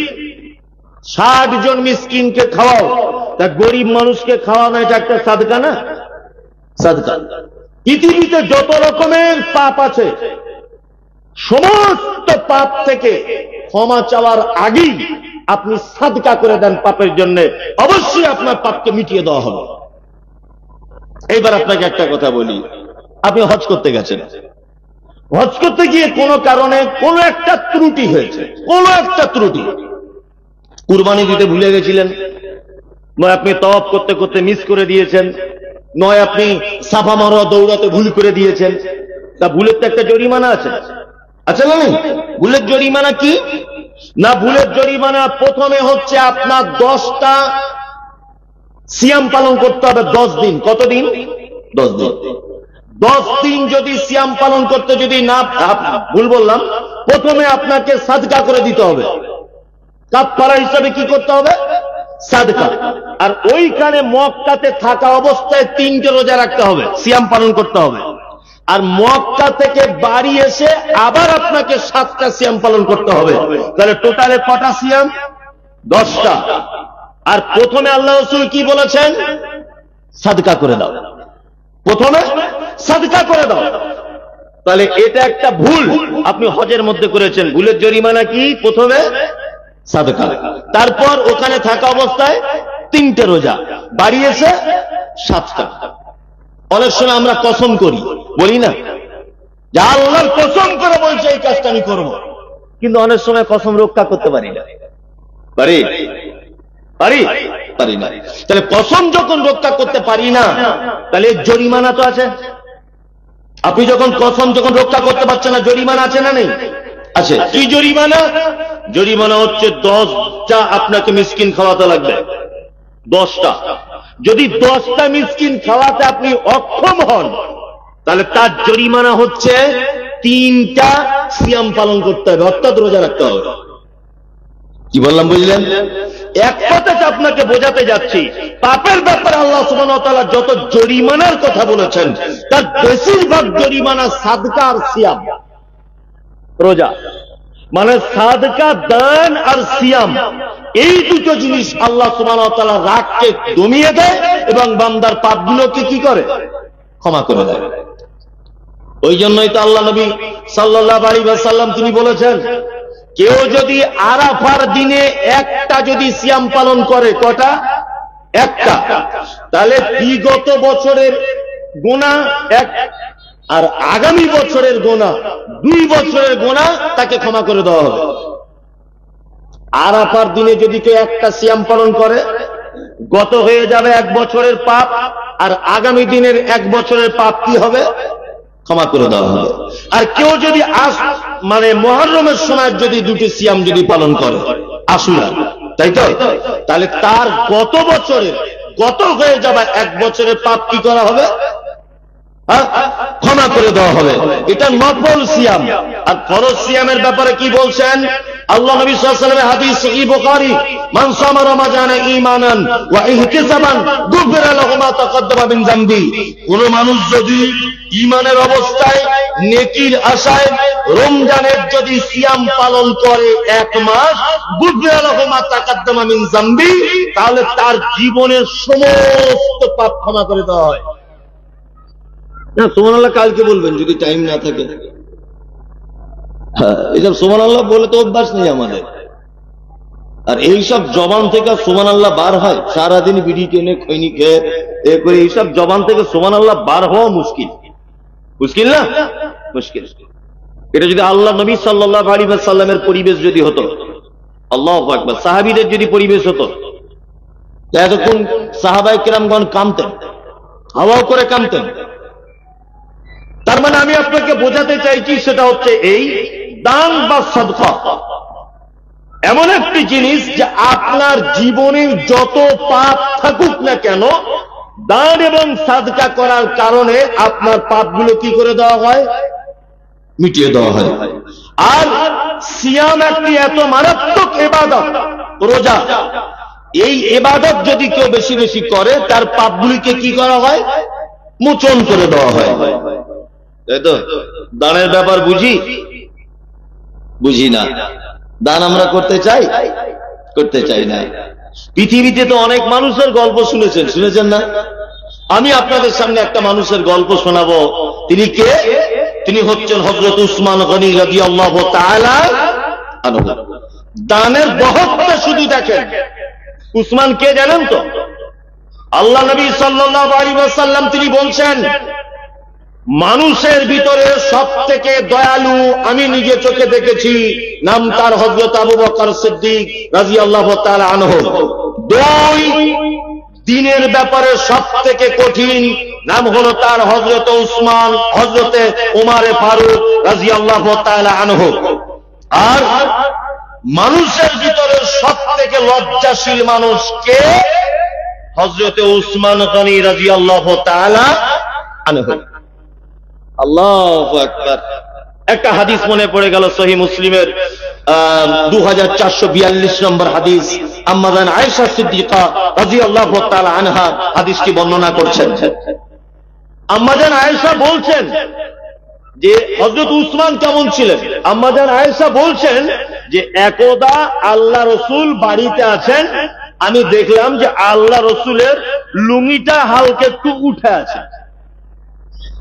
60 জন মিসকিনকে খাওয়াও। তা গরিব মানুষকে খাওয়ানো এটা একটা সাদকা না? সাদকা। পৃথিবীতে যত রকমের পাপ আছে, সমস্ত পাপ থেকে ক্ষমা চাওয়ার আগেই আপনি সাদকা করে দেন পাপের জন্য, অবশ্যই আপনার পাপকে মিটিয়ে দেওয়া হবে। এইবার আপনাকে একটা কথা বলি, আপনি হজ করতে গেছেন, হজ করতে গিয়ে কোনো কারণে কোনো একটা ত্রুটি হয়েছে, কোনো একটা ত্রুটি, কুরবানি দিতে ভুলে গেছিলেন, নয় আপনি তওয়াফ করতে করতে মিস করে দিয়েছেন, নয় আপনি সাফা মারোয়া দৌড়াতে ভুল করে দিয়েছেন। তা ভুলের তো একটা জরিমানা আছে, আছে না? নেই? ভুলের জরিমানা কি না? ভুলের জরিমানা প্রথমে হচ্ছে আপনার 10টা সিয়াম পালন করতে হবে 10 দিন। কতদিন? 10 দিন। 10 দিন যদি সিয়াম পালন করতে যদি না, ভুল বললাম, প্রথমে আপনাকে সাদকা করে দিতে হবে। কাফারা হিসাবে কি করতে হবে? সাদকা। আর ওইখানে মক্কাতে থাকা অবস্থায় 3টে রোজা রাখতে হবে, সিয়াম পালন করতে হবে। আর মক্কা থেকে বাড়ি এসে আবার আপনাকে 7টা সিয়াম পালন করতে হবে। তাহলে টোটালে কটা সিয়াম? 10টা। আর প্রথমে আল্লাহ রাসূল কি বলেছেন? সাদকা করে দাও, প্রথমে সাদকা করে দাও। তাহলে এটা একটা ভুল আপনি হজের মধ্যে করেছেন। ভুলের জরিমানা কি? প্রথমে সাদকা, তারপর ওখানে থাকা অবস্থায় 3টে রোজা, বাড়ি এসে 7টা। অনেক সময় আমরা কসম করি, বলি না যে আল্লাহর কসম করে বলছে এই কাজটা আমি করব, কিন্তু অনেক সময় কসম রক্ষা করতে পারি না। পারি? পারি? পারি না। তাহলে কসম যখন রক্ষা করতে পারি না, তাহলে জরিমানা তো আছে। আপনি যখন কসম যখন রক্ষা করতে পারছেন না, জরিমানা আছে না নেই? আছে। কি জরিমানা? জরিমানা হচ্ছে 10টা আপনাকে মিসকিন খাওয়াতে লাগবে, 10টা। যদি 10টা মিসকিন খাওয়াতে আপনি অক্ষম হন, তাহলে তার জরিমানা হচ্ছে 3টা সিয়াম পালন করতে হবে, অর্থাৎ রোজা রাখতে হবে। কি বললাম বুঝলেন? এক কথাতে আপনাকে বোঝাতে যাচ্ছি, পাপের ব্যাপারে আল্লাহ সুবহানাহু ওয়া তাআলা যত জরিমানার কথা বলেছেন তার বেশিরভাগ জরিমানা সাদকা আর সিয়াম, রোজা মানে সাদকা, দান আর সিয়াম, এই দুটো জিনিস আল্লাহ সুবহানাহু ওয়া তাআলা রাগকে দমিয়ে দেয় এবং বান্দার পাপগুলোকে কি করে? ক্ষমা করে দেয়। ওই জন্যই তো আল্লাহ নবী সাল্লাল্লাহু আলাইহি ওয়াসাল্লাম তিনি বলেছেন, কেউ যদি আরাফার দিনে একটা যদি সিয়াম পালন করে, কটা? একটা, তাহলে বিগত বছরের গুনাহ এক, আর আগামী বছরের গুনাহ 2 বছরের গুনাহ তাকে ক্ষমা করে দেওয়া হবে। আরাফার দিনে যদি কেউ একটা সিয়াম পালন করে, গত হয়ে যাবে 1 বছরের পাপ, আর আগামী দিনের 1 বছরের পাপ কি হবে? ক্ষমা করে দেওয়া হবে। আর কেউ যদি মানে মুহররমের সময় যদি 2টি সিয়াম যদি পালন করে, আশুরা, তাই তো, তাহলে তার গত হয়ে যাবে 1 বছরের পাপ কি করা হবে? ক্ষমা করে দেওয়া হবে। এটা নফল সিয়াম। আর ফরজ সিয়ামের ব্যাপারে কি বলছেন আল্লাহ নবী সাল্লাল্লাহু আলাইহি ওয়াসাল্লামের হাদিস সহিহ বুখারী, মান সামা রমাজানা ঈমানান ওয়া ইহতিসাবান গুফিরা লাহু মা তাকাদ্দামা মিন যামবি। কোন মানুষ যদি ঈমানের অবস্থায় নেকির আশায় রমজানের যদি সিয়াম পালন করে 1 মাস, গুফিরা লাহু মা তাকাদ্দামা মিন যামবি, তাহলে তার জীবনের সমস্ত পাপ ক্ষমা করে দেওয়া হয়। না সুবহানাল্লাহ কালকে বলবেন যদি টাইম না থাকে। এইসব সুবহানাল্লাহ বলে তো অভ্যাস নেই আমাদের। আর এইসব জবান থেকে সুবহানাল্লাহ বার হয়, সারাদিন বিড়ি টেনে খৈনি খেয়ে এ করে এইসব জবান থেকে সুবহানাল্লাহ বার হওয়া মুশকিল। মুশকিল না? মুশকিল। এটা যদি আল্লাহ নবী সাল্লাল্লাহু আলাইহি ওয়াসাল্লামের পরিবেশ যদি হতো, আল্লাহু আকবার, সাহাবীদের যদি পরিবেশ হতো, এতক্ষণ সাহাবায়ে কেরামগণ কামতেন, হাওয়া করে কামতেন। তার মানে আমি আপনাকে বোঝাতে চাইছি সেটা হচ্ছে এই দান বা সাদকা এমন একটি জিনিস যে আপনার জীবনের যত পাপ থাকুক না কেন, দান এবং সাদকা করার কারণে আপনার পাপগুলো কি করে দেওয়া হয়? মিটিয়ে দেওয়া হয়। আর সিয়াম একটি এত মারাত্মক ইবাদত, রোজা, এই ইবাদত যদি কেউ বেশি বেশি করে তার পাপগুলিকে কি করা হয়? মোচন করে দেওয়া হয়। তাই তো? দানের ব্যাপার বুঝি না। দান আমরা করতে চাই না। পৃথিবীতে তো অনেক মানুষের গল্প শুনেছেন না? আমি আপনাদের সামনে একটা মানুষের গল্প শোনাবো। তিনি কে? তিনি হচ্ছেন হযরত উসমান গনি রাদিয়াল্লাহু তাআলা আনহু। দানের বহরটা শুধু দেখেন। উসমান কে জানেন তো? আল্লাহ নবী সাল্লাল্লাহু আলাইহি ওয়াসাল্লাম তিনি বলছেন, মানুষের ভিতরে সবথেকে দয়ালু আমি নিজে চোখে দেখেছি, নাম তার হযরত আবু বকর সিদ্দিক রাদিয়াল্লাহু তাআলা আনহু। 2 দিনের ব্যাপারে সবথেকে কঠিন নাম হলো তার হযরত উসমান, হযরতে ওমরে ফারুক রাদিয়াল্লাহু তাআলা আনহু। আর মানুষের ভিতরে সবথেকে লজ্জাশীল মানুষ কে? হযরতে উসমান গনি রাদিয়াল্লাহু তাআলা আনহু। আল্লাহু আকবার। একটা হাদিস মনে পড়ে গেল, সহিহ মুসলিমের 2442 নম্বর হাদিস। আম্মা জান আয়েশা সিদ্দিকা রাদিয়াল্লাহু তাআলা আনহা হাদিসটি বর্ণনা করছেন। আম্মা জান আয়েশা বলছেন যে হযরত উসমান কেমন ছিলেন। আম্মা জান আয়েশা বলছেন যে একদা আল্লাহ রাসূল বাড়িতে আছেন, আমি দেখলাম যে আল্লাহ রাসূলের লুঙ্গিটা হালকা একটু উঠে আছে।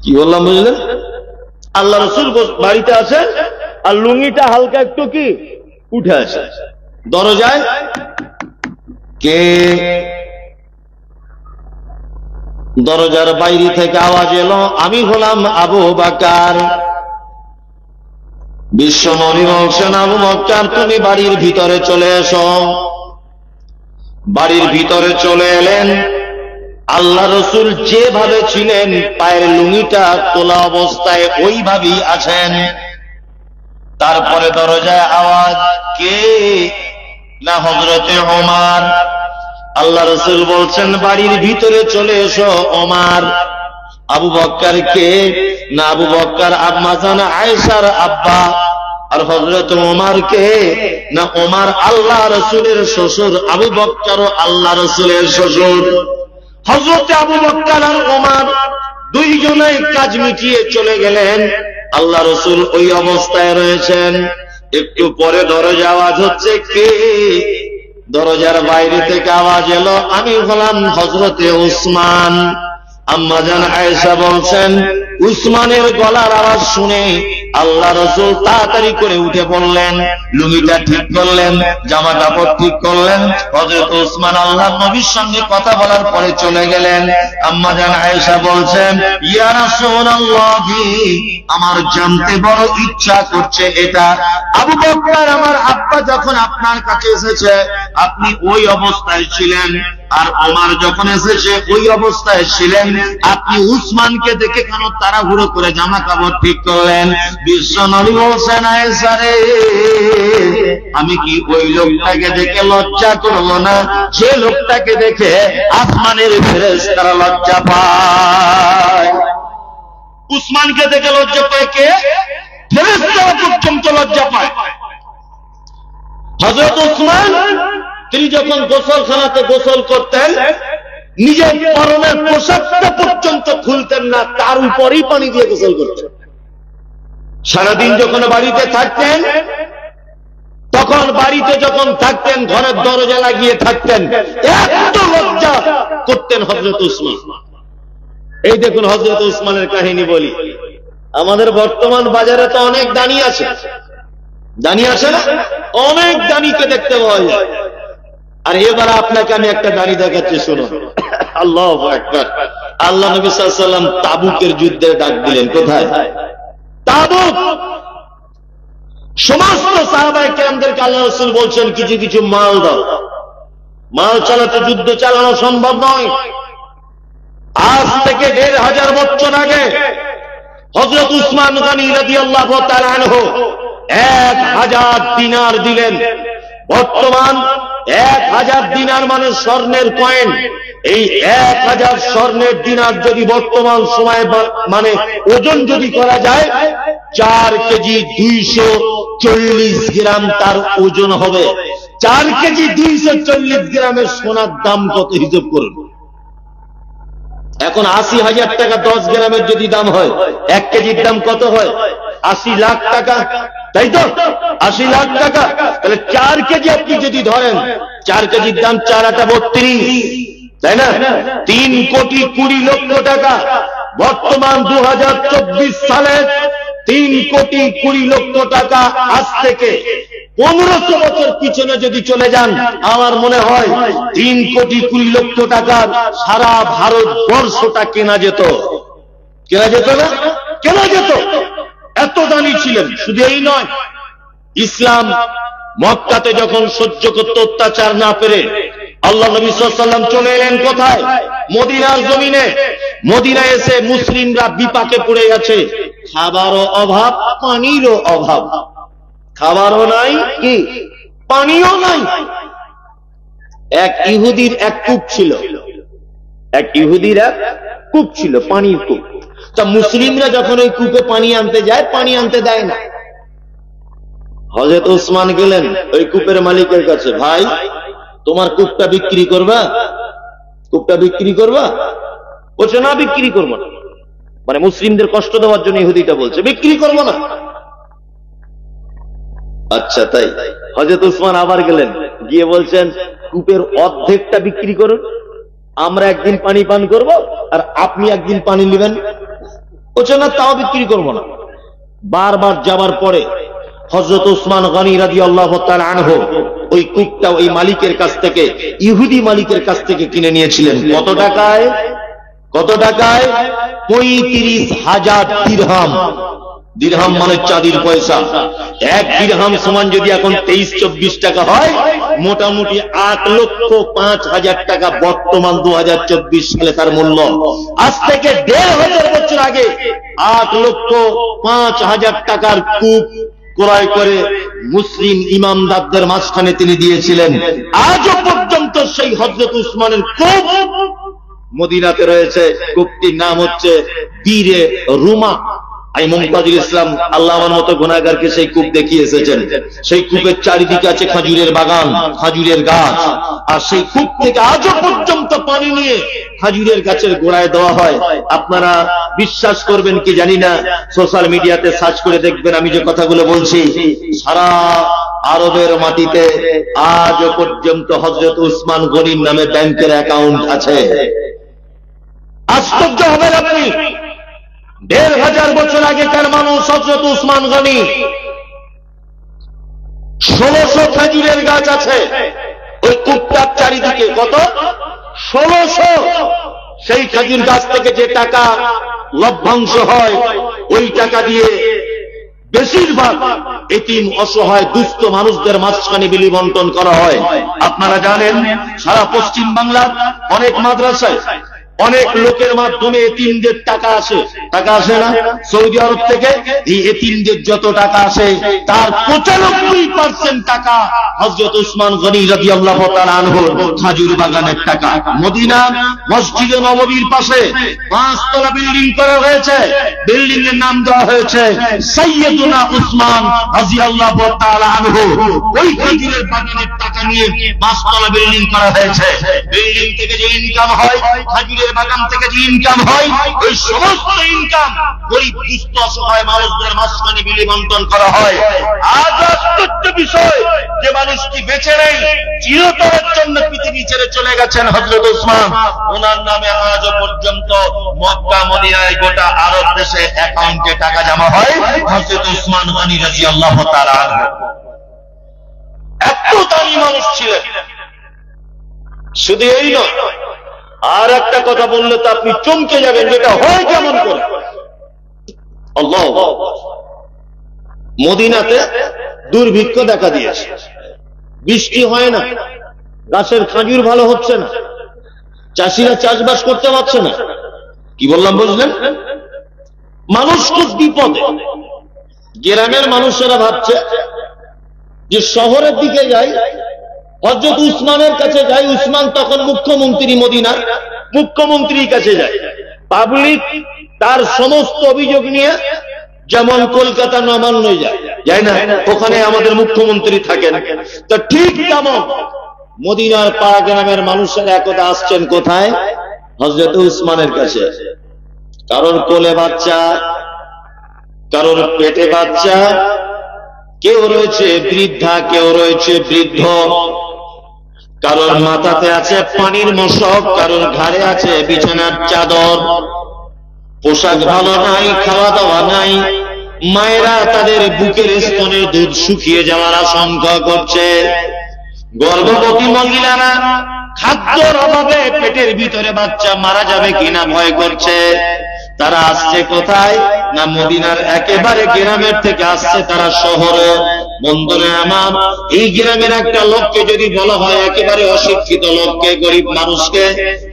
কি বললাম বুঝলেন? আল্লাহ রাসূল বাড়িতে আছেন আর লুঙ্গিটা হালকা একটু কি উঠে আছে। দরজায় কে? দরজার বাইরে থেকে আওয়াজ এলো, আমি হলাম আবু বকর। বিশ্বনবী বলছেন, আবু বকর তুমি বাড়ির ভিতরে চলে এসো। বাড়ির ভিতরে চলে এলেন। আল্লাহ রাসূল যেভাবে ছিলেন পায়ের লুঙ্গিটা তোলা অবস্থায় ওইভাবেই আছেন। তারপরে দরজায় আওয়াজ, কে? না হযরতে ওমর। আল্লাহ রাসূল বলছেন, বাড়ির ভিতরে চলে এসো ওমর। আবু বকর কে? না আবু বকর আম্মা জান আয়েশার আব্বা। আর হযরত ওমর কে? না ওমর আল্লাহ রাসূলের শ্বশুর, আবু বকর আল্লাহ রাসূলের শ্বশুর। হযরত আবু বকর আর ওমর দুইজনেই কাজ মিটিয়ে চলে গেলেন। আল্লাহ রাসূল ওই অবস্থায় রয়েছেন। একটু পরে দরজা আওয়াজ হচ্ছে, কে? দরজার বাইরে থেকে আওয়াজ এলো, আমি হলাম হযরতে উসমান। আম্মা জান আয়েশা বলছেন, উসমানের গলার আওয়াজ শুনে আল্লাহ রাসূল তাড়াতাড়ি করে উঠে পড়লেন, লুঙ্গিটা ঠিক করলেন, জামা কাপড় ঠিক করলেন। হযরত উসমান আল্লাহর নবীর সঙ্গে কথা বলার পরে চলে গেলেন। আম্মা জান আয়েশা বলছেন, ইয়া রাসূলুল্লাহ, আমার জানতে বড় ইচ্ছা করছে এটা, আবু বকর আমার আব্বা যখন আপনার কাছে এসেছে আপনি ওই অবস্থায় ছিলেন, আর ওমর যখন এসেছে ওই অবস্থায় ছিলেন, আপনি উসমানকে দেখে কেন তাড়াহুড়ো করে জামা কাপড় ঠিক করলেন? বিশ্ব নবী বলছেন, আয়েশা রে, আমি কি ওই লোকটাকে দেখে লজ্জা করবো না, যে লোকটাকে দেখে আসমানের ফেরেশতারা লজ্জা পায়? উসমানকে দেখে লজ্জা পায় কে? ফেরেশতারা পর্যন্ত লজ্জা পায়। হযরত উসমান তিনি যখন গোসলখানাতে গোসল করতেন, নিজের পরনের পোশাকটা পর্যন্ত খুলতেন না, তার উপরেই পানি দিয়ে গোসল করতেন। সারাদিন যখন বাড়িতে থাকতেন, তখন বাড়িতে যখন থাকতেন ঘরের দরজা লাগিয়ে থাকতেন, এত লজ্জা করতেন হযরত উসমান। এই দেখুন হযরত উসমানের কাহিনী বলি। আমাদের বর্তমান বাজারে তো অনেক দানি আছে, দানি আছে না? অনেক দানিকে দেখতে পাওয়া যায়। আর এবার আপনাকে আমি একটা দানি দেখাচ্ছি, শুনুন। আল্লাহু আকবার। আল্লাহ নবী সাল্লাল্লাহু আলাইহি ওয়াসাল্লাম তাবুকের যুদ্ধে ডাক দিলেন। কোথায়? তাবুক। সমস্ত সাহাবায়ে কেরামদেরকে আল্লাহ রাসূল বলছেন, কিছু কিছু মাল দাও, মাল চালাতে যুদ্ধ চালানো সম্ভব নয়। আজ থেকে ১৫০০ বছর আগে হযরত উসমান গনি রাদিয়াল্লাহু তাআলা আনহু ১০০০ দিনার দিলেন। বর্তমান ১০০০ দিনার মানে স্বর্ণের কয়েন। এই ১০০০ স্বর্ণের দিনার যদি বর্তমান সময়ে মানে ওজন যদি করা যায়, ৪ কেজি ২৪০ গ্রাম তার ওজন হবে। ৪ কেজি ২৪০ গ্রামের সোনার দাম কত হিসাব করুন। এখন ৮০,০০০ টাকা ১০ গ্রামের যদি দাম হয়, ১ কেজির দাম কত হয়? ৮০ লাখ টাকা, তাই তো? ৮০ লাখ টাকা। তাহলে ৪ কেজি আপনি যদি ধরেন, ৪ কেজির দাম ৪×৮ = ৩০, তাই না? ৩,২০,০০,০০০ টাকা। বর্তমান ২০২৪ সালে ৩,২০,০০,০০০ টাকা। আজ থেকে ১৫০০ বছর পিছনে যদি চলে যান, আমার মনে হয় ৩,২০,০০,০০০ টাকার সারা ভারতবর্ষটা কেনা যেত। কেনা যেত না? কেনা যেত। এত দানি ছিলেন। শুধু এই নয়, ইসলাম মক্কাতে যখন সহ্য করতে অত্যাচার না পেরে আল্লাহ নবী সাল্লাল্লাহু আলাইহি ওয়াসাল্লাম চলে এলেন কোথায়? মদিনার জমিনে। মদিনায় এসে মুসলিমরা বিপাকে পড়ে গেছে। খাবারও অভাব, পানিরও অভাব। খাবারও নাই, কি পানিও নাই। এক ইহুদির এক কূপ ছিল, এক ইহুদির এক কূপ ছিল, পানির কূপ। তা মুসলিমরা যখন ওই কূপে পানি আনতে যায়, পানি আনতে দেয় না। হযরত উসমান গেলেন ওই কূপের মালিকের কাছে, ভাই তোমার কূপটা বিক্রি করবা? কূপটা বিক্রি করবা? বলছে না, বিক্রি করবো না। মানে মুসলিমদের কষ্ট দেওয়ার জন্য ইহুদিটা বলছে, বিক্রি করবো না। আচ্ছা তাই। হযরত উসমান আবার গেলেন, গিয়ে বলছেন, কূপের অর্ধেকটা বিক্রি করুন, আমরা একদিন পানি পান করব, আর আপনি একদিন পানি নেবেন। বলছে না, তাও বিক্রি করবো না। বারবার যাবার পরে হযরত উসমান গনি রাদিয়াল্লাহু তাআলা আনহু ওই কূপটা ওই মালিকের কাছ থেকে, ইহুদি মালিকের কাছ থেকে কিনে নিয়েছিলেন। কত টাকায়? কত টাকায়? ৩৫,০০০ দিরহাম। দিরহাম মানে চাঁদির পয়সা। ১ দিরহাম সমান যদি এখন ২৩-২৪ টাকা হয়, মোটামুটি ৮,০৫,০০০ টাকা বর্তমান ২০২৪ সালে তার মূল্য। আজ থেকে ১৫০০ বছর আগে ৮,০৫,০০০ টাকার কূপ ক্রয় করে মুসলিম ইমামদারদের মাঝখানে তিনি দিয়েছিলেন। আজও পর্যন্ত সেই হযরত উসমানের কূপ মদিনাতে রয়েছে, কূপটির নাম হচ্ছে বীরে রুমা। এই মুমতাজুল ইসলাম আল্লাহ আমার মতো গুনাহগারকে সেই কূপ দেখিয়ে এসেছেন। সেই কূপের চারিদিকে আছে খেজুরের বাগান, খেজুরের গাছ, আর সেই কূপ থেকে আজও পর্যন্ত পানি নিয়ে খেজুরের গাছের গোড়ায় দেওয়া হয়। আপনারা বিশ্বাস করবেন কি জানি না, সোশ্যাল মিডিয়াতে সার্চ করে দেখবেন আমি যে কথাগুলো বলছি। সারা আরবের মাটিতে আজও পর্যন্ত হযরত উসমান গনির নামে ব্যাংকের অ্যাকাউন্ট আছে। আশ্চর্য হবেন আপনি, ১৫০০ বছর আগেকার মানুষ হযরত উসমান গনি, ১৬০০ খেজুরের গাছ আছে ওই কূপটার চারিদিকে। কত? ১৬০০। সেই খেজুর গাছ থেকে যে টাকা লভ্যাংশ হয়, ওই টাকা দিয়ে বেশিরভাগ এতিম, অসহায়, দুস্থ মানুষদের মাঝখানে বিলি বন্টন করা হয়। আপনারা জানেন সারা পশ্চিম বাংলার অনেক মাদ্রাসায় অনেক লোকের মাধ্যমে এতিমদের টাকা আসে। টাকা আসে না? সৌদি আরব থেকে এই এতিমদের যত টাকা আসে তার ৯৫% টাকা হযরত উসমান গনি রাদিয়াল্লাহু তাআলা আনহুর খেজুর বাগানের টাকা। মদিনা মসজিদে নববীর পাশে ৫ তলা বিল্ডিং করা হয়েছে। বিল্ডিং এর নাম দেওয়া হয়েছে সাইয়্যিদুনা উসমান রাদিয়াল্লাহু তাআলা আনহু। ওই খেজুরের বাগানের টাকা নিয়ে ৫ তলা বিল্ডিং করা হয়েছে। বিল্ডিং থেকে যে ইনকাম হয়, খেজুরের বাগান থেকে যে ইনকাম হয়, ওই সমস্ত ইনকাম গরিব দুস্থ অসহায় মানুষদের মাঝখানে বিলি বন্টন করা হয়। আজ আশ্চর্য বিষয়, যে মানুষটি বেঁচে নেই, চিরতরের জন্য পৃথিবী ছেড়ে চলে গেছেন হযরত উসমান, ওনার নামে আজও পর্যন্ত মক্কা মদিনায় গোটা আরব দেশে অ্যাকাউন্টে টাকা জমা হয় হযরত উসমান গনি রাদিয়াল্লাহু তাআলা আনহু। এত দামি মানুষ ছিলেন। শুধু এই নয়, আর একটা কথা বললে তো আপনি চমকে যাবেন, যেটা হয় কেমন করে। আল্লাহ, মদিনাতে দুর্ভিক্ষ দেখা দিয়েছে, বৃষ্টি হয় না, গাছের খেজুর ভালো হচ্ছে না, চাষিরা চাষবাস করতে পারছে না। কি বললাম বুঝলেন? মানুষ খুব বিপদে। গ্রামের মানুষেরা ভাবছে যে শহরের দিকে যাই, হযরত উসমানের কাছে যাই। উসমান তখন মুখ্যমন্ত্রী, মদিনার মুখ্যমন্ত্রীর কাছে যায়। পাবলিক তার সমস্ত অভিযোগ নিয়ে যেমন কলকাতা নবান্ন যায় না, ওখানে আমাদের মুখ্যমন্ত্রী থাকেন। তো ঠিক তেমন মদিনার পাড়া গ্রামের মানুষেরা একদা আসছেন কোথায়? হযরত উসমানের কাছে। কারোর কোলে বাচ্চা, কারোর পেটে বাচ্চা, কেউ রয়েছে বৃদ্ধা, কেউ রয়েছে বৃদ্ধ, কারোর মাথাতে আছে পানির মশক, কারোর ঘাড়ে আছে বিছানার চাদর, পোশাক ভালো নাই, খাওয়া দাওয়া নাই। মায়েরা তাদের বুকের স্তনের দুধ শুকিয়ে যাওয়ার আশঙ্কা করছে। গর্ভবতী মহিলারা খাদ্যের অভাবে পেটের ভিতরে বাচ্চা মারা যাবে কিনা ভয় করছে। তারা আসছে কোথায়? না মদিনার একেবারে গ্রামের থেকে আসছে তারা শহরে। বন্ধুরা আমার, এই গ্রামের একটা লোককে যদি বলা হয়, একেবারে অশিক্ষিত লোককে, গরিব মানুষকে,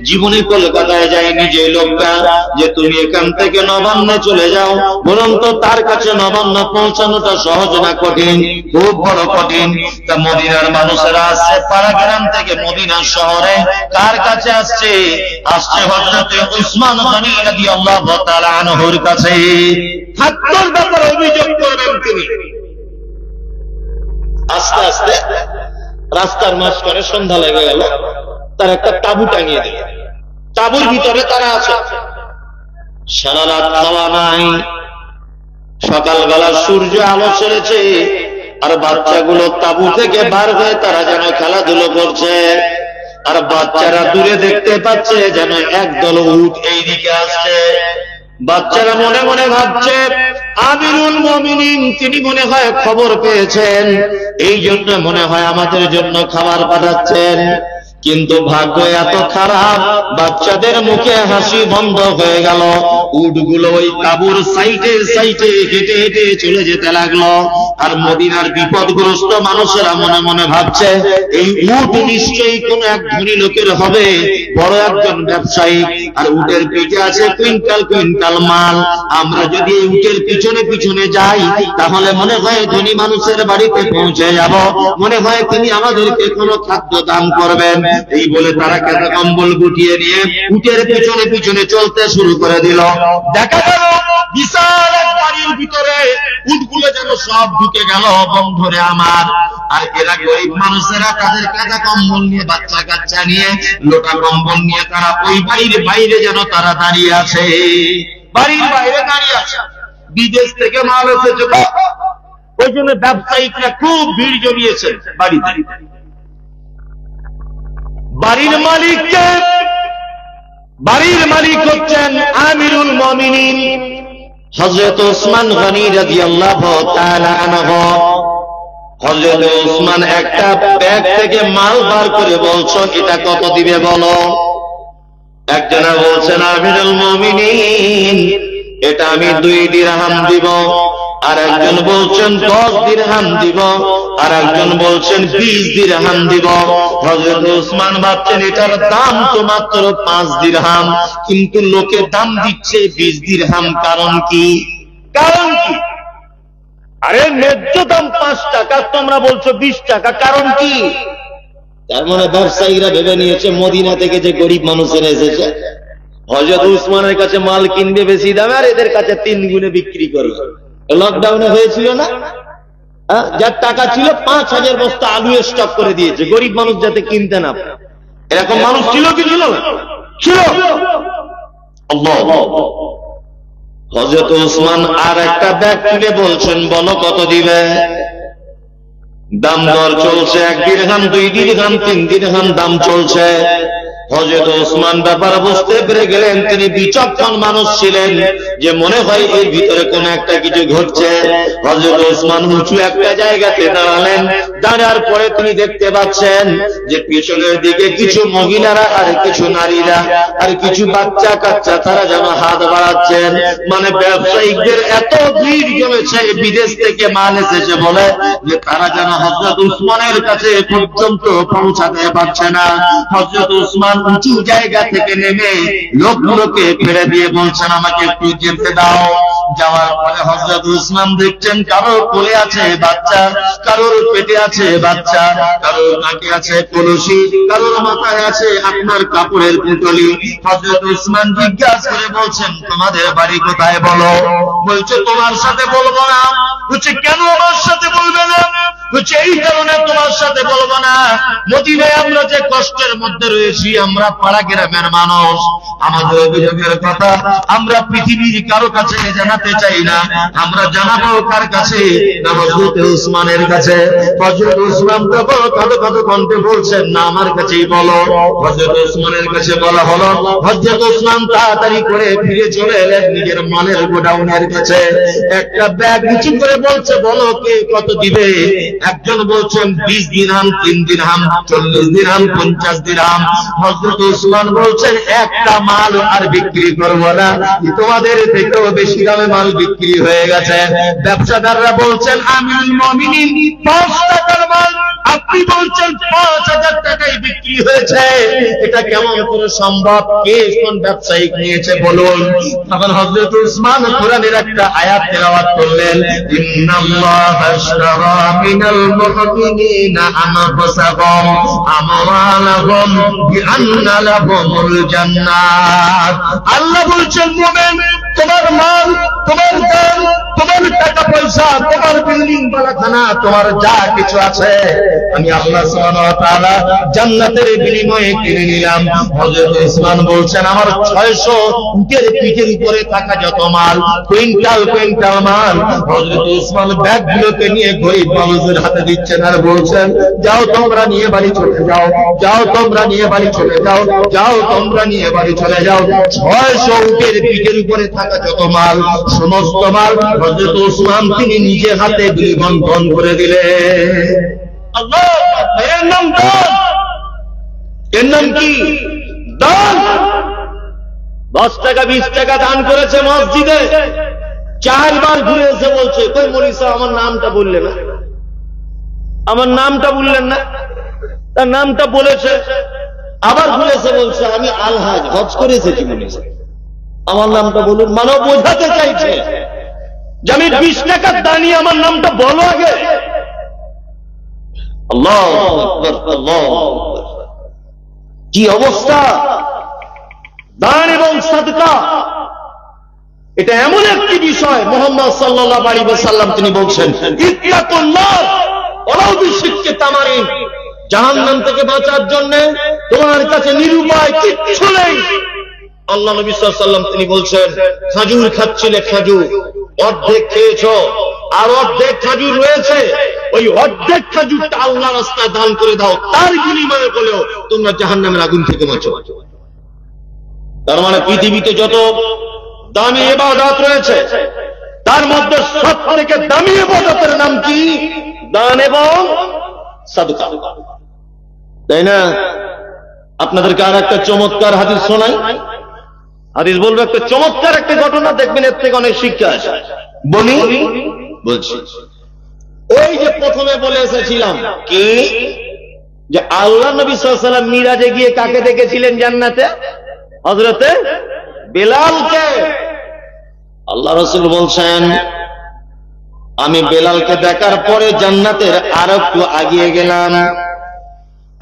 জীবনে কলকাতায় যায়নি যে লোকটা, যে তুমি এখান থেকে নবান্নে চলে যাও, বরং তো তার কাছে নবান্ন পৌঁছানোটা সহজ না কঠিন? খুব বড় কঠিন। তা মদিনার মানুষেরা আসছে পাড়া গ্রাম থেকে মদিনার শহরে। কার কাছে আসছে? আসছে হযরত উসমান গনি রাদিয়াল্লাহু তাআলা আনহুর কাছে। খাদ্যের ব্যাপারে অভিযোগ করবেন তিনি। আস্তে আস্তে রাস্তার মাঝখানে সন্ধ্যা লেগে গেল, তার একটা তাঁবু টাঙিয়ে দিল। তাঁবুর ভিতরে তারা আছে। সারা রাত খাওয়া নাই। সকালবেলা সূর্য আলো ছেড়েছে, আর বাচ্চাগুলো তাঁবু থেকে বার হয়ে তারা যেন খেলাধুলো করছে। আর বাচ্চারা দূরে দেখতে পাচ্ছে যেন একদল উট এইদিকে আসছে। বাচ্চারা মনে মনে ভাবছে আমিরুল মুমিনিন তিনি মনে হয় খবর পেয়েছেন, এই জন্য মনে হয় আমাদের জন্য খাবার পাঠাচ্ছেন। কিন্তু ভাগ্য এত খারাপ, বাচ্চাদের মুখে হাসি বন্ধ হয়ে গেল। উটগুলো ওই কাবুর সাইটে সাইটে হেঁটে হেঁটে চলে যেতে লাগলো। আর মদিনার বিপদগ্রস্ত মানুষেরা মনে মনে ভাবছে এই উট নিশ্চয়ই কোন এক ধনী লোকের হবে, বড় একজন ব্যবসায়ী, আর উটের পিঠে আছে কুইন্টাল কুইন্টাল মাল। আমরা যদি এই উটের পিছনে পিছনে যাই তাহলে মনে হয় ধনী মানুষের বাড়িতে পৌঁছে যাব, মনে হয় তিনি আমাদেরকে কোনো খাদ্য দান করবেন। এই বলে তারা কাঁথা কম্বল গুটিয়ে নিয়ে উটের পিছনে পিছনে চলতে শুরু করে দিল। দেখা গেল বিশাল এক বাড়ির ভিতরে উটগুলো যেন সব ঢুকে গেল বন্ধুরে আমার। আর এরা গরিব মানুষেরা তাদের কাঁথা কম্বল নিয়ে, বাচ্চা কাচ্চা নিয়ে, লোটা কম্বল নিয়ে তারা ওই বাড়ির বাইরে যেন তারা দাঁড়িয়ে আছে, বাড়ির বাইরে দাঁড়িয়ে আছে। বিদেশ থেকে মাল এসেছে, ওই জন্য ব্যবসায়িকরা খুব ভিড় জমিয়েছে বাড়িতে। বাড়ির মালিককে, বাড়ির মালিক হচ্ছেন আমিরুল মুমিনিন হযরত ওসমান গনি রাদিয়াল্লাহু তাআলা আনহু। হযরত ওসমান একটা ব্যাগ থেকে মাল বার করে বলছো এটা কত দিবে বলো। একজনা বলছেন আমিরুল মুমিনিন এটা আমি 2 দিরহাম দিব, আর একজন বলছেন 10 দিরহাম দিব, আর একজন বলছেন 20 দিরহাম দিব। হযরত ওসমান ভাবছেন এটার দাম তো মাত্র 5 দিরহাম, কিন্তু লোকে দাম দিচ্ছে 20 দিরহাম। কারণ কি? কারণ কি? আরে ন্যায্য দাম 5 টাকা, তোমরা বলছো 20 টাকা, কারণ কি? তার মানে ব্যবসায়ীরা ভেবে নিয়েছে মদিনা থেকে যে গরিব মানুষেরা এসেছে হযরত ওসমানের কাছে মাল কিনবে বেশি দামে, আর এদের কাছে 3 গুণে বিক্রি করবে। লকডাউনে হয়েছিল না, যার টাকা ছিল 5000 বস্তা আলু স্টক করে দিয়েছে গরিব মানুষ যাতে কিনতে না পারে। এরকম মানুষ ছিল কি ছিল না? ছিল। আল্লাহ। হযরত ওসমান আর একটা ব্যাগ তুলে বলছেন বলো কত দিবে। দাম দর চলছে 1 দিরহাম, 2 দিরহাম, 3 দিরহাম দাম চলছে। হযরত ওসমান ব্যাপার বুঝতে পেরে গেলেন, তিনি বিচক্ষণ মানুষ ছিলেন, যে মনে হয় এর ভিতরে কোন একটা কিছু ঘটছে। হযরত ওসমান উঁচু একটা জায়গাতে দাঁড়ালেন। দাঁড়ার পরে তিনি দেখতে পাচ্ছেন যে পিছনের দিকে কিছু মহিলারা আর কিছু নারীরা আর কিছু বাচ্চা কাচ্চা তারা যেন হাত বাড়াচ্ছেন। মানে ব্যবসায়িকদের এত ভিড় জমেছে, বিদেশ থেকে মাল এসেছে বলে, যে তারা যেন হযরত ওসমানের কাছে পর্যন্ত পৌঁছাতে পারছে না। হযরত ওসমান উঁচু জায়গা থেকে নেমে লোকগুলোকে ফেলে দিয়ে বলছেন আমাকে একটু যেতে দাও। যাওয়ার পরে হযরত ওসমান দেখছেন কারোর কোলে আছে বাচ্চা, কারোর পেটে আছে বাচ্চা, কারোর নাকে আছে কলসি, কারোর মাথায় আছে আপনার কাপড়ের পুঁটলি। হযরত ওসমান জিজ্ঞাসা করে বলছেন তোমাদের বাড়ি কোথায় বলো। বলছে তোমার সাথে বলবো না। বলছে কেন আমার সাথে বলবে না? বলছে এই কারণে তোমার সাথে বলবো না, মদিনায় আমরা যে কষ্টের মধ্যে রয়েছি, আমরা পাড়া গ্রামের মানুষ, আমাদের অভিযোগের কথা আমরা পৃথিবীর কারো কাছে জানাতে চাই না। আমরা জানাবো কার কাছে? না হযরত ওসমানের কাছে। হযরত ওসমান তখন কাঁদো কাঁদো কণ্ঠে বলছেন না আমার কাছেই বলো। হযরত ওসমানের কাছে বলা হলো। হযরত ওসমান তাড়াতাড়ি করে ফিরে চলে এলেন নিজের মালের গোডাউনের কাছে। একটা ব্যাগ নিচু করে বলছে বলো কে কত দিবে। একজন বলছেন 20 দিরহাম, 3 দিরহাম, 40 দিরহাম, 50 দিরহাম। হযরত ওসমান বলছেন একটা মাল আর বিক্রি করবো না, তোমাদের থেকেও বেশি দামে মাল বিক্রি হয়ে গেছে। ব্যবসাদাররা বলছেন আমিরুল মুমিনিন 5 টাকার মাল আপনি বলছেন 5000 টাকায় বিক্রি হয়েছে, এটা কেমন করে সম্ভব? কে কোন ব্যবসায়িক নিয়েছে বলুন। তখন হযরত ওসমান কোরআনের একটা আয়াত তেলাওয়াত করলেন, ইন্নাল্লাহা আশতারা মিনাল মুমিনিনা আনফুসাহুম আমওয়ালাহুম বিআন্না লাহুমুল জান্নাত। আল্লাহ বলছেন মুমিন তোমার মাল, তোমার দান, তোমার টাকা পয়সা, তোমার বিল্ডিং বালাখানা, তোমার যা কিছু আছে আমি আল্লাহ সুবহানাহু ওয়া তাআলা জান্নাতের বিনিময়ে কিনে নিলাম। হযরত ওসমান বলছেন আমার 600 উটের পিঠের উপরে থাকা যত মাল, কুইন্টাল কুইন্টাল মাল, হযরত ওসমান ব্যাগগুলোকে নিয়ে গরিব মানুষের হাতে দিচ্ছেন আর বলছেন যাও তোমরা নিয়ে বাড়ি চলে যাও, যাও তোমরা নিয়ে বাড়ি চলে যাও, যাও তোমরা নিয়ে বাড়ি চলে যাও। 600 উটের পিঠের উপরে থাকা যত মাল, সমস্ত মাল হযরত ওসমান তিনি নিজে হাতে বিলিবন্ধন করে দিলেন। আল্লাহ, এর নাম দান। এর নাম কি? দান। 10 টাকা 20 টাকা দান করেছে মসজিদে, 4 বার ঘুরে এসে বলছে, কই মৌলভী সাহেব আমার নামটা বললেন না, আমার নামটা বললেন না। তার নামটা বলেছে, আবার ঘুরে এসে বলছে, আমি আলহাজ হজ করে এসেছি মৌলভী সাহেব, আমার নামটা বলুন। মানব বোঝাতে চাইছে যে আমি 20 টাকার দানি, আমার নামটা বলো আগে। আল্লাহু আকবার, আল্লাহু আকবার। কি অবস্থা! দান এবং সাদকা এটা এমন একটি বিষয়, মুহাম্মদ সাল্লাল্লাহু আলাইহি ওয়াসাল্লাম তিনি বলছেন, ইত্তাকুল্লাহ ওয়ালাউ বিশিক্কি তামারিন, জাহান্নাম থেকে বাঁচার জন্য তোমার কাছে নিরুপায় কিচ্ছু নেই। আল্লাহ নবী সাল্লাল্লাহু আলাইহি ওয়াসাল্লাম তিনি বলছেন, খেজুর খাচ্ছিলে, খেজুর অর্ধেক খেয়েছো, আর অর্ধেক খেজুর রয়েছে, ওই অর্ধেক খেজুরটা আল্লাহর রাস্তায় দান করে দাও, তার বিনিময়ে বলেও তোমরা জাহান্নামের আগুন থেকে বাঁচো। তার মানে পৃথিবীতে যত দামি ইবাদত রয়েছে, তার মধ্যে সবথেকে দামি ইবাদতের নাম কি? দান এবং সাদকা, তাই না? আপনাদেরকে আর একটা চমৎকার হাদিস শোনাই। হাদিস বলবো, একটা চমৎকার একটা ঘটনা, দেখবেন এর থেকে অনেক শিক্ষা আছে। বলি, বলছি, ওই যে প্রথমে বলে এসেছিলাম কি, যে আল্লাহ নবী সাল্লাল্লাহু আলাইহি ওয়াসাল্লাম মিরাজে গিয়ে কাকে দেখেছিলেন জান্নাতে? হযরতে বেলালকে। আল্লাহ রাসূল বলছেন, আমি বেলালকে দেখার পরে জান্নাতের আরো একটু আগিয়ে গেলাম।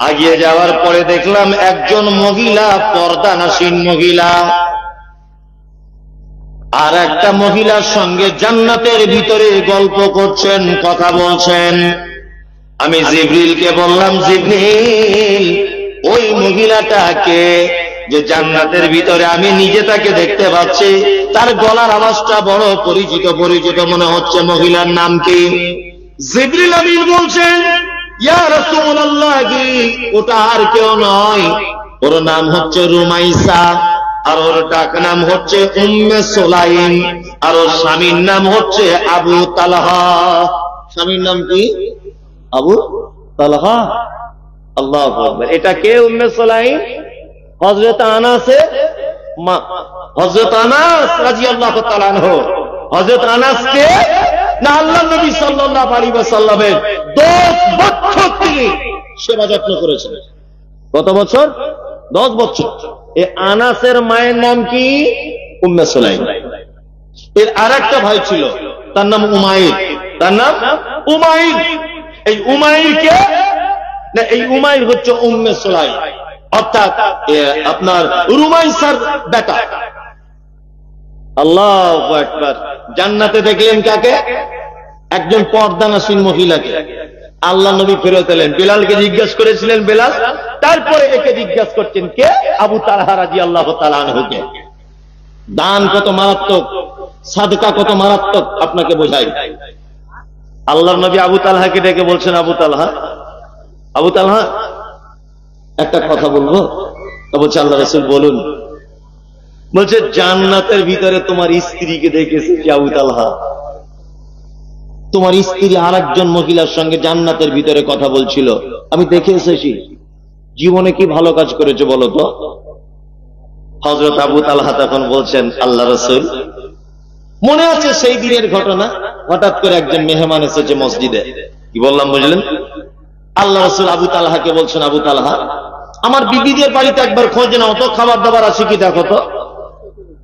আগিয়ে যাওয়ার পরে দেখলাম একজন মহিলা, পর্দানাসীন মহিলা, আর একটা মহিলার সঙ্গে জান্নাতের ভিতরে গল্প করছেন, কথা বলছেন। আমি জিবরিলকে বললাম, জিবরিল, ওই মহিলাটাকে যে জান্নাতের ভিতরে আমি নিজে তাকে দেখতে পাচ্ছি, তার গলার আওয়াজটা বড় পরিচিত পরিচিত মনে হচ্ছে, মহিলার নাম কি? জিবরিল আমিন বলছেন, ইয়া রাসূলুল্লাহ, ওটা আর কেউ নয়, ওর নাম হচ্ছে রুমাইসা, আর ওর ডাক নাম হচ্ছে উম্মে সুলাইম, আর ওর স্বামীর নাম হচ্ছে আবু তালহা। স্বামীর নাম কি? আবু তালহা। আল্লাহু আকবার। এটা কে উম্মে সুলাইম? হযরত আনাসের মা, হযরত আনাস রাদিয়াল্লাহু তাআলা আনহু। হযরত আনাস কে? না, আল্লাহর নবী সাল্লাল্লাহু আলাইহি ওয়াসাল্লামের 10 বছর তিনি সেবা যত্ন করেছেন। কত বছর? 10 বছর। এই আনাসের মায়ের নাম কি? উম্মে সুলাইম। এর আরেকটা ভাই ছিল, তার নাম উমাইর, তার নাম উমাইর। এই উমাইর কে? না, এই উমাইর হচ্ছে উম্মে সুলাইম, অর্থাৎ আপনার রুমাইসার বেটা। আল্লাহু আকবার। জান্নাতে দেখলেন কাকে? একজন পর্দানাসীন মহিলাকে। আল্লাহ নবী ফেরত এলেন, বেলালকে জিজ্ঞাসা করেছিলেন বেলাল, তারপরে একে জিজ্ঞাসা করছেন কে? আবু তালহা রাদিয়াল্লাহু তাআলা আনহুকে। দান কত মারাত্মক, সাদকা কত মারাত্মক আপনাকে বোঝাই। আল্লাহর নবী আবু তালহাকে ডেকে বলছেন, আবু তালহা, আবু তালহা, একটা কথা বলবো। তো বলছে, আল্লাহ রাসূল বলুন। বলছে, জান্নাতের ভিতরে তোমার স্ত্রীকে দেখেছি আবু তালহা, তোমার স্ত্রী আর একজন মহিলার সঙ্গে জান্নাতের ভিতরে কথা বলছিল, আমি দেখে এসেছি। জীবনে কি ভালো কাজ করেছো বলো তো? হযরত আবু তালহা তখন বলছেন, আল্লাহ রাসূল, মনে আছে সেই দিনের ঘটনা, হঠাৎ করে একজন মেহমান এসেছে মসজিদে। কি বললাম বুঝলেন? আল্লাহ রাসূল আবু তালহাকে বলছেন, আবু তালহা, আমার বিবিদের বাড়িতে একবার খোঁজ নাও তো, খাবার দাবার আছে কি দেখো তো।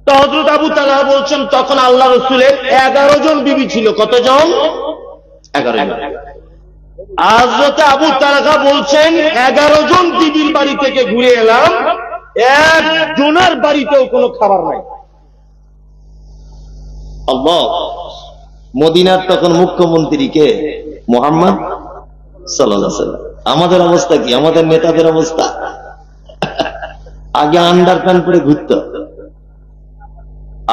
তো হযরত আবু তালহা বলছেন, তখন আল্লাহ রাসূলের 11 জন বিবি ছিল। কতজন? 11 জন। হযরত আবু তালহা বলছেন, 11 জন বিবির বাড়ি থেকে ঘুরে এলাম, একজনের বাড়িতেও কোনো খাবার নাই। আল্লাহ। মদিনার তখন মুখ্যমন্ত্রী কে? মুহাম্মদ সাল্লাল্লাহু আলাইহি ওয়াসাল্লাম। আমাদের অবস্থা কি? আমাদের নেতাদের অবস্থা? আগে আন্ডার প্যান্ট পরে ঘুরত,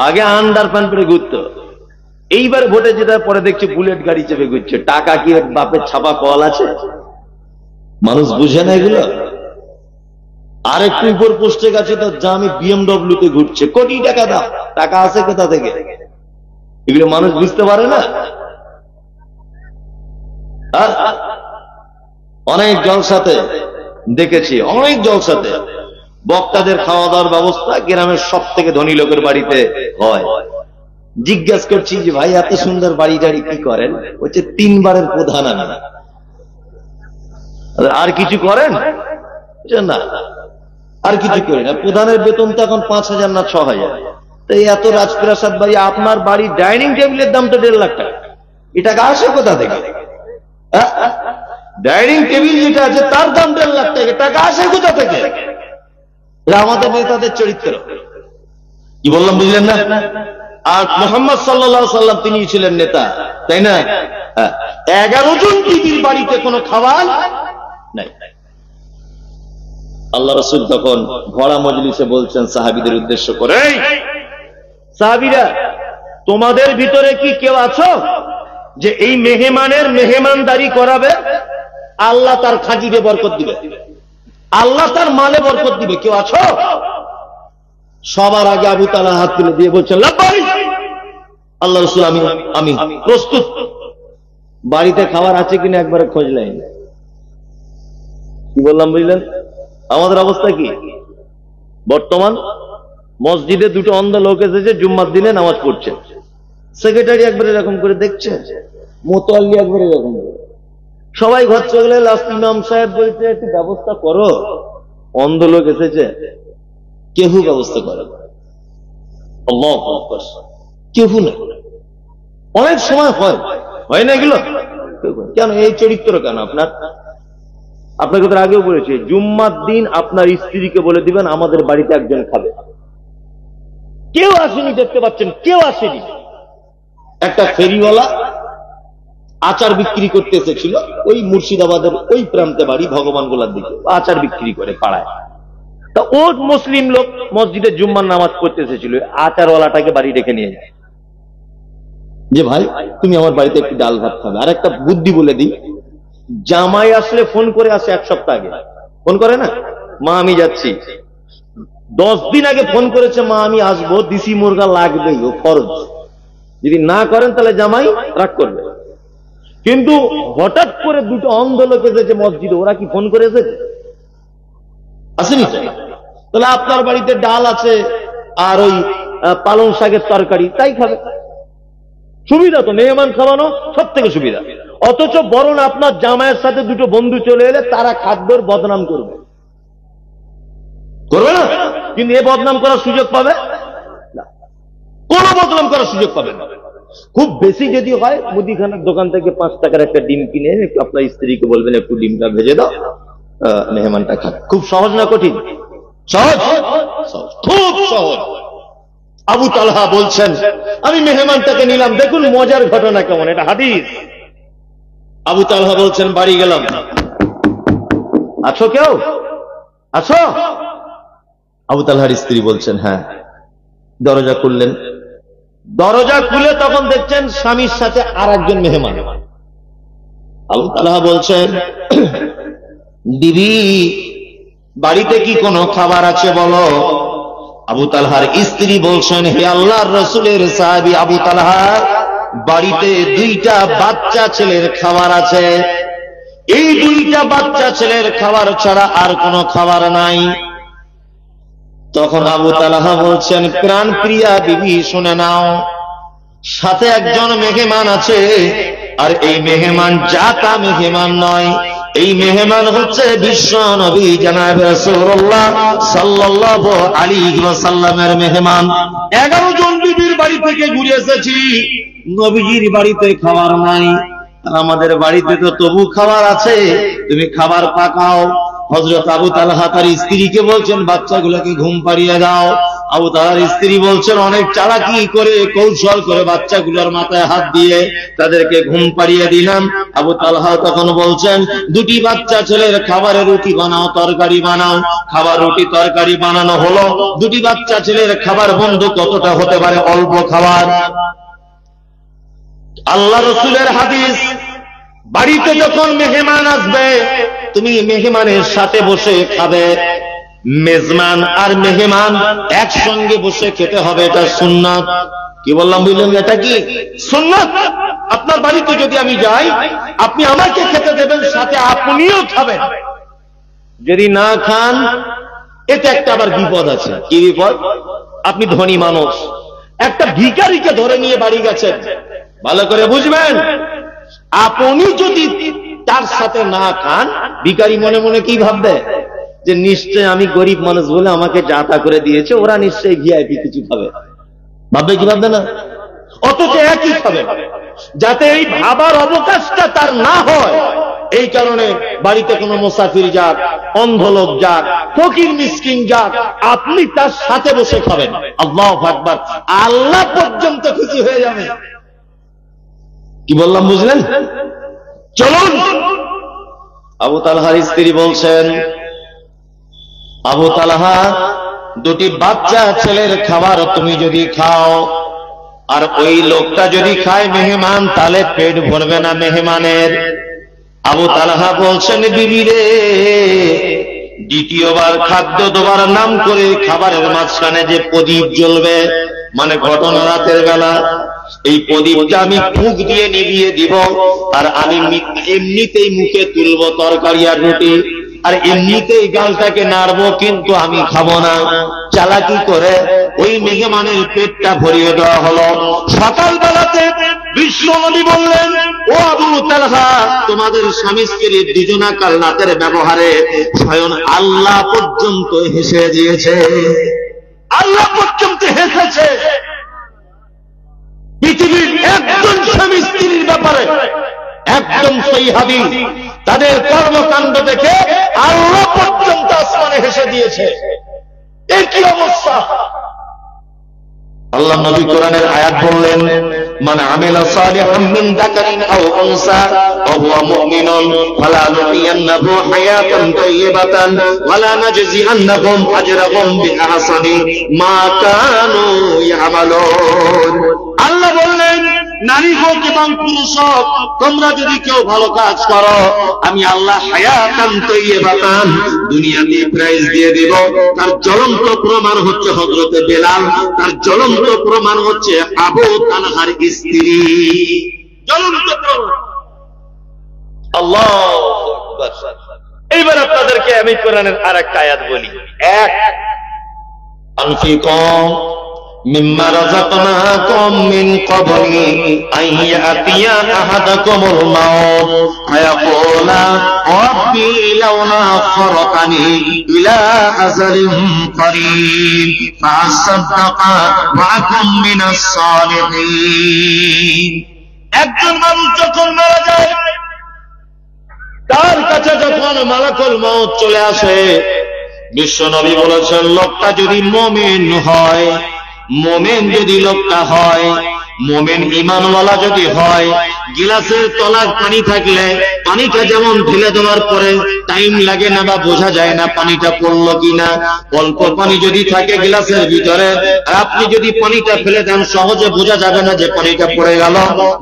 আগে আন্ডার প্যান্ট পরে ঘুরত। এইবার ভোটে জেতার পরে দেখছি বুলেট গাড়ি চেপে ঘুরছে। টাকা কি বাপের ছাপা কল আছে? মানুষ বুঝে না এগুলো। আর একটু উপর পোস্টে গেছে তো, যা আমি BMW তে ঘুরছে, কোটি টাকা দাও, টাকা আছে কোথা থেকে? এগুলো মানুষ বুঝতে পারে না। অনেক জলসাতে দেখেছি, অনেক জলসাতে বক্তাদের খাওয়া দাওয়ার ব্যবস্থা গ্রামের সব থেকে ধনী লোকের বাড়িতে হয়। জিজ্ঞাসা করছি যে ভাই এত সুন্দর বাড়ি টাড়ি কি করেন? বলছে 3 বারের প্রধান আমি। আর কিছু করেন? না, আর কিছু করি না। প্রধানের বেতন তো এখন 5,000 না 6,000। তাই এত রাজপ্রাসাদ বাড়ি, আপনার বাড়ির ডাইনিং টেবিলের দাম তো 1.5 লাখ টাকা। এটা আসে কোথা থেকে? ডাইনিং টেবিল যেটা আছে তার দাম 1.5 লাখ টাকা। টাকা আসে কোথা থেকে? এটা আমাদের নেতাদের চরিত্র। কি বললাম বুঝলেন না? আর মুহাম্মদ সাল্লাল্লাহু আলাইহি সাল্লাম তিনি ছিলেন নেতা, তাই না? 11 জন বিবির বাড়িতে কোনো খাবার নাই। আল্লাহ রাসূল তখন ভরা মজলিসে বলছেন সাহাবীদের উদ্দেশ্য করে, সাহাবীরা তোমাদের ভিতরে কি কেউ আছো যে এই মেহমানের মেহমানদারি করাবে? আল্লাহ তার খাজিবে বরকত দিবে, আল্লাহ তার মালে বরকত দিবে। কেউ আছো? সবার আগে আবু তালহা হাত তুলে দিয়ে বলছেন লাব্বাইক। আল্লাহ রাসূল আমি প্রস্তুত। বাড়িতে খাবার আছে কিনা একবারে খোঁজ নেন। কি বললাম বুঝলেন? আমাদের অবস্থা কি বর্তমান? মসজিদে 2টো অন্ধ লোক এসেছে, জুম্মার দিনে নামাজ পড়ছে। সেক্রেটারি একবারে এরকম করে দেখছে, মোতাল্লি একবারে এরকম করে। সবাই ঘর চলে, লাস্ট ইমাম সাহেব বলছে একটু ব্যবস্থা করো, অন্ধ লোক এসেছে। কেউ ব্যবস্থা করে আল্লাহু আকবার, কেউ না। অনেক সময় হয় না এগুলো? কেন এই চরিত্র কেন আপনার? আপনাকে তো আগেও বলেছি, জুম্মার দিন আপনার স্ত্রীকে বলে দিবেন আমাদের বাড়িতে একজন খাবে। কেউ আসেনি, দেখতে পাচ্ছেন কেউ আসেনি। একটা ফেরিওয়ালা আচার বিক্রি করতে এসেছিল, ওই মুর্শিদাবাদের ওই প্রান্তে বাড়ি, ভগবান গোলার দিকে আচার বিক্রি করে পাড়ায়। তা ও মুসলিম লোক মসজিদে জুম্মার নামাজ পড়তে এসেছিল, আচারওয়ালাটাকে বাড়ি রেখে নিয়ে যায় যে ভাই তুমি আমার বাড়িতে একটু ডাল ভাত খাবে। আর একটা বুদ্ধি বলে দিই, জামাই আসলে ফোন করে আসে 1 সপ্তাহ আগে, ফোন করে না, মা আমি যাচ্ছি। 10 দিন আগে ফোন করেছে, মা আমি আসবো, দিশি মুরগা লাগবেই, ও ফরজ। যদি না করেন তাহলে জামাই রাগ করবে। কিন্তু হঠাৎ করে 2টো অন্ধ লোক এসেছে মসজিদে, ওরা কি ফোন করে এসেছে? আসেনি। তাহলে আপনার বাড়িতে ডাল আছে আর ওই পালং শাকের তরকারি, তাই খাবে। সুবিধা তো, মেহমান খাওয়ানো সব থেকে সুবিধা। অথচ বরং আপনার জামাইয়ের সাথে 2টো বন্ধু চলে এলে তারা খাদ্যর বদনাম করবে না? কিন্তু এ বদনাম করার সুযোগ পাবে না, কোনো বদনাম করার সুযোগ পাবে না। খুব বেশি যদি হয়, মুদিখানার দোকান থেকে 5 টাকার একটা ডিম কিনে আপনার স্ত্রীকে বলবেন একটু ডিমটা ভেজে দাও, মেহমানটা খাবে। খুব সহজ না কঠিন? সহজ, খুব সহজ। আবু তালহা বলছেন আমি মেহমানটাকে নিলাম। দেখুন মজার ঘটনা কেমন, এটা হাদিস। আবু তালহা বলছেন বাড়ি গেলাম, আছো কেউ? আছো? আবু তালহার স্ত্রী বলছেন হ্যাঁ। দরজা খুললেন, দরজা খুলে তখন দেখছেন স্বামীর সাথে আর একজন মেহমান। আবু তালহা বলছেন বিবি বাড়িতে কি কোনো খাবার আছে বলো? আবু তালহার স্ত্রী বলছেন হে আল্লাহর রাসূলের সাহাবী আবু তালহা, বাড়িতে 2টা বাচ্চা ছেলের খাবার আছে। এই 2টা বাচ্চা ছেলের খাবার ছাড়া আর কোনো খাবার নাই। তখন আবু তালহা বলছেন প্রাণ প্রিয়া বিবি শুনে নাও, সাথে একজন মেহমান আছে, আর এই মেহমান জাতা মেহমান নয়, এই মেহমান হচ্ছে বিশ্ব নবী জনাব রাসূলুল্লাহ সাল্লাল্লাহু আলাইহি ওয়াসাল্লামের মেহমান। 11 জন বিবির বাড়ি থেকে ঘুরে এসেছি, নবীজির বাড়িতে খাবার নাই, আর আমাদের বাড়িতে তো তবু খাবার আছে, তুমি খাবার পাকাও। হযরত আবু তালহা তার স্ত্রীকে বলছেন বাচ্চাগুলোকে ঘুম পাড়িয়ে দাও। আবু তালহার স্ত্রী বলছেন অনেক চালাকি করে কৌশল করে বাচ্চাগুলোর মাথায় হাত দিয়ে তাদেরকে ঘুম পাড়িয়ে দিলাম। আবু তালহা তখন বলছেন 2টি বাচ্চা ছেলের খাবারে রুটি বানাও, তরকারি বানাও। খাবার রুটি তরকারি বানানো হলো। 2টি বাচ্চা ছেলের খাবার বন্ধু কতটা হতে পারে? অল্প খাবার। আল্লাহ রাসূলের হাদিস, বাড়িতে যখন মেহমান আসবে তুমি মেহমানের সাথে বসে খাবে। মেজমান আর মেহমান একসঙ্গে বসে খেতে হবে, এটা সুন্নাত। কি বললাম বুঝলেন? এটা কি সুন্নাত। আপনার বাড়িতে যদি আমি যাই, আপনি আমাকে খেতে দেবেন, সাথে আপনিও খাবেন। যদি না খান এতে একটা আবার বিপদ আছে। কি বিপদ? আপনি ধনী মানুষ, একটা ভিখারিকে ধরে নিয়ে বাড়ি গেছেন, ভালো করে বুঝবেন, আপনি যদি তার সাথে না খান, ভিখারি মনে মনে কি ভাববে, যে নিশ্চয় আমি গরিব মানুষ বলে আমাকে যা তা করে দিয়েছে, ওরা নিশ্চয়ই ভিআইপি কিছু খাবে, ভাববে কি ভাববে না? অথচ একই খাবে। যাতে এই ভাবার অবকাশটা তার না হয়, এই কারণে বাড়িতে কোনো মুসাফির যাক, অন্ধ লোক যাক, ফকির মিসকিন যাক, আপনি তার সাথে বসে খাবেন। আল্লাহু আকবার, আল্লাহ পর্যন্ত খুশি হয়ে যাবে। কি বললাম বুঝলেন? চলুন। আবু তালহার স্ত্রী বলছেন, আবু তালহা, দুটি বাচ্চা ছেলের খাবার তুমি যদি খাও, আর ওই লোকটা যদি খায় মেহমান, তাহলে পেট ভরবে না মেহমানের। আবু তালহা বলছেন, বিবি রে, দ্বিতীয়বার খাদ্য দেওয়ার নাম করে খাবারের মাঝখানে যে প্রদীপ জ্বলবে, মানে ঘটনা রাতের বেলা, এই প্রদীপটা আমি ফুঁক দিয়ে নিভিয়ে দিব, আর আমি এমনিতেই মুখে তুলবো তরকারি আর রুটি, আর এমনিতেই গালটাকে নাড়বো, কিন্তু আমি খাবো না। চালাকি করে ওই মেহমানের পেটটা ভরিয়ে দেওয়া হলো। সকালবেলাতে বিশ্ব নবী বললেন, ও আবু তালহা, তোমাদের স্বামী স্ত্রী দুজনাকার রাতের ব্যবহারে স্বয়ং আল্লাহ পর্যন্ত হেসে দিয়েছে। আল্লাহ পর্যন্ত হেসেছে। পৃথিবীর একজন স্বামী স্ত্রীর ব্যাপারে একদম সহিহ হাদিস, তাদের কর্মকাণ্ড দেখে আল্লাহ পর্যন্ত আসমানে হেসে দিয়েছে। এই কি অবস্থা! আল্লাহ নবী কোরআনের আয়াত বললেন, মান আমিলা সালিহাম মিন যাকারিন আও উনসা ওয়া হুয়া মুমিনুন ফালা নুহিয়ান্নাহু হায়াতান তাইয়্যিবাতান ওয়া লা নাজজিআন্নাহুম আজরাহুম বিআহসানি মা কানু ইয়ামালুন। আল্লাহ বললেন, নারী হোক এবং পুরুষ হোক, তোমরা যদি কেউ ভালো কাজ করো, আমি আল্লাহ হায়াতান তাইয়্যিবাতান, দুনিয়াতে প্রাইজ দিয়ে দেব। তার জ্বলন্ত প্রমাণ হচ্ছে হযরতে বেলাল, তার জ্বলন্ত প্রমাণ হচ্ছে আবু তালহার স্ত্রী। জ্বলন্ত প্রমাণ। আল্লাহু আকবার। এইবার আপনাদেরকে আমি কোরআনের আরেকটা আয়াত বলি। এক, আনফিকু মিম্মা রাযাকনাকুম মিন ক্বাবলি আন ইয়াতিয়া আহাদাকুমুল মাউত ফায়াকুলা রাব্বি লাউলা আখখারতানি ইলা আজালিন করিব ফাআসাদ্দাকা ওয়া আকুম মিনাস সালিহিন। একজন মানুষ যখন মারা যায়, তার কাছে যখন মালাকুল মউত চলে আসে, বিশ্ব নবী বলেছেন, লোকটা যদি মুমিন হয়, মোমেন যদি লোকটা হয়, মোমেন ঈমানওয়ালা যদি হয়, গিলাসের তলায় পানি থাকলে পানিটা যেমন ঢেলে দেওয়ার পরে টাইম লাগে না বা বোঝা যায় না পানিটা পড়লো কিনা, অল্প পানি যদি থাকে গিলাসের ভিতরে, আপনি যদি পানিটা ফেলে দেন সহজে বোঝা যাবে না যে পানিটা পড়ে গেল।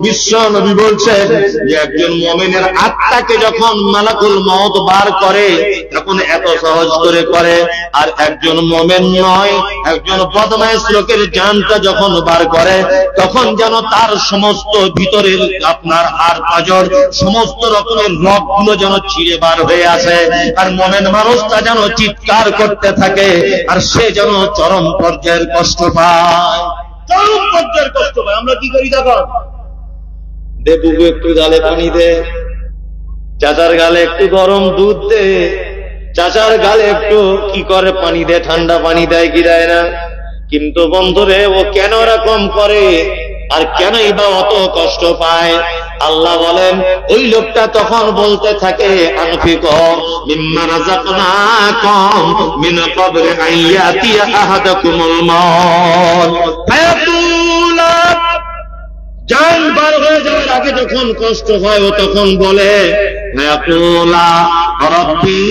বিশ্ব নবী বলছেন যে একজন মুমিনের আত্মাকে যখন মালাকুল মউত বার করে, তখন এত সহজ করে, আর একজন মুমিন নয়, একজন বদমাইশ লোকের জানটা যখন বার করে, তখন যেন তার সমস্ত ভিতরের আপনার হাড় পাঁজর, সমস্ত রকমের রগগুলো যেন ছিঁড়ে বার হয়ে আসে, আর মুমিন মানুষটা যেন চিৎকার করতে থাকে, আর সে যেন চরম পর্যায়ের কষ্ট পায়। চরম পর্যায়ের কষ্ট পায়। আমরা কি করি তখন? দে বুবু একটু গালে পানি দে, চাচার গালে একটু গরম দুধ দে, চাচার গালে একটু কি করে পানি দে, ঠান্ডা পানি দেয় কি দেয় না। কিন্তু বন্ধুরে, ও কেন এরকম করে আর কেনই বা অত কষ্ট পায়? আল্লাহ বলেন, ওই লোকটা তখন বলতে থাকে, আনফিকু মিম্মা রাযাকনাকুম মিন ক্বাবলি আন ইয়াতিয়া আহাদাকুমুল মাউত ফায়াকুলা, জান বার হয়ে যাওয়ার আগে যখন কষ্ট হয়, ও তখন বলে, ফায়াকুলা রাব্বি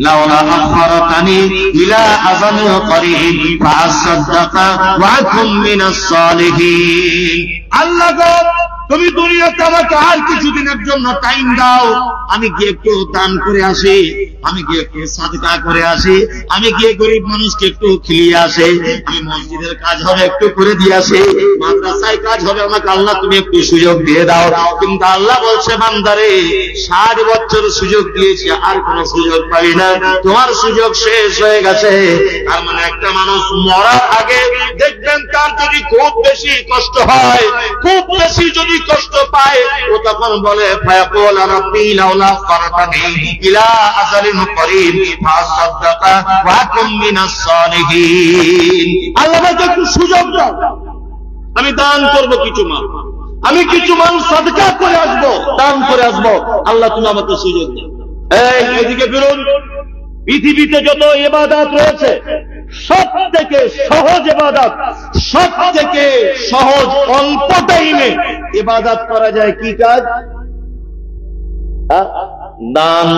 লাউলা আখখারতানি ইলা আজালিন করিব ফাআসাদ্দাকা ওয়া আকুম মিনাস সালিহিন। আল্লাহ গো, তুমি দুনিয়াতে আমাকে আর কিছুদিনের জন্য টাইম দাও, আমি গিয়ে একটু দান করে আসি, আমি গিয়ে একটু সাদকা করে আসি, আমি গিয়ে গরিব মানুষকে একটু খিলিয়ে আসি, আমি মসজিদের কাজ হবে একটু করে দিয়ে আসি, মাদ্রাসায় কাজ হবে, আমাকে আল্লাহ তুমি একটু সুযোগ দিয়ে দাও। কিন্তু আল্লাহ বলছে বান্দারে 60 বছর সুযোগ দিয়েছি, আর কোন সুযোগ পাই না, তোমার সুযোগ শেষ হয়ে গেছে। তার মানে একটা মানুষ মরার আগে দেখবেন তার যদি খুব বেশি কষ্ট হয়, খুব বেশি যদি কষ্ট পায়, ও তখন বলে ফায়াকুল রাব্বি লাউলা ফারতানি ইলা আজালিন করিব ফাসাদদাকা ওয়া কুম মিনাস সালিহিন। আল্লাহ আমাকে একটু সুযোগ দাও, আমি দান করব কিছু মাল, আমি কিছু মাল সাদকা করে আসবো, দান করে আসবো, আল্লাহ তুমি আমাকে সুযোগ দাও। এই এদিকে ফিরুন, পৃথিবীতে যত ইবাদত রয়েছে সব থেকে সহজ ইবাদত, সব থেকে সহজ অল্প টাইমে ইবাদত করা যায় কি কাজ? দান।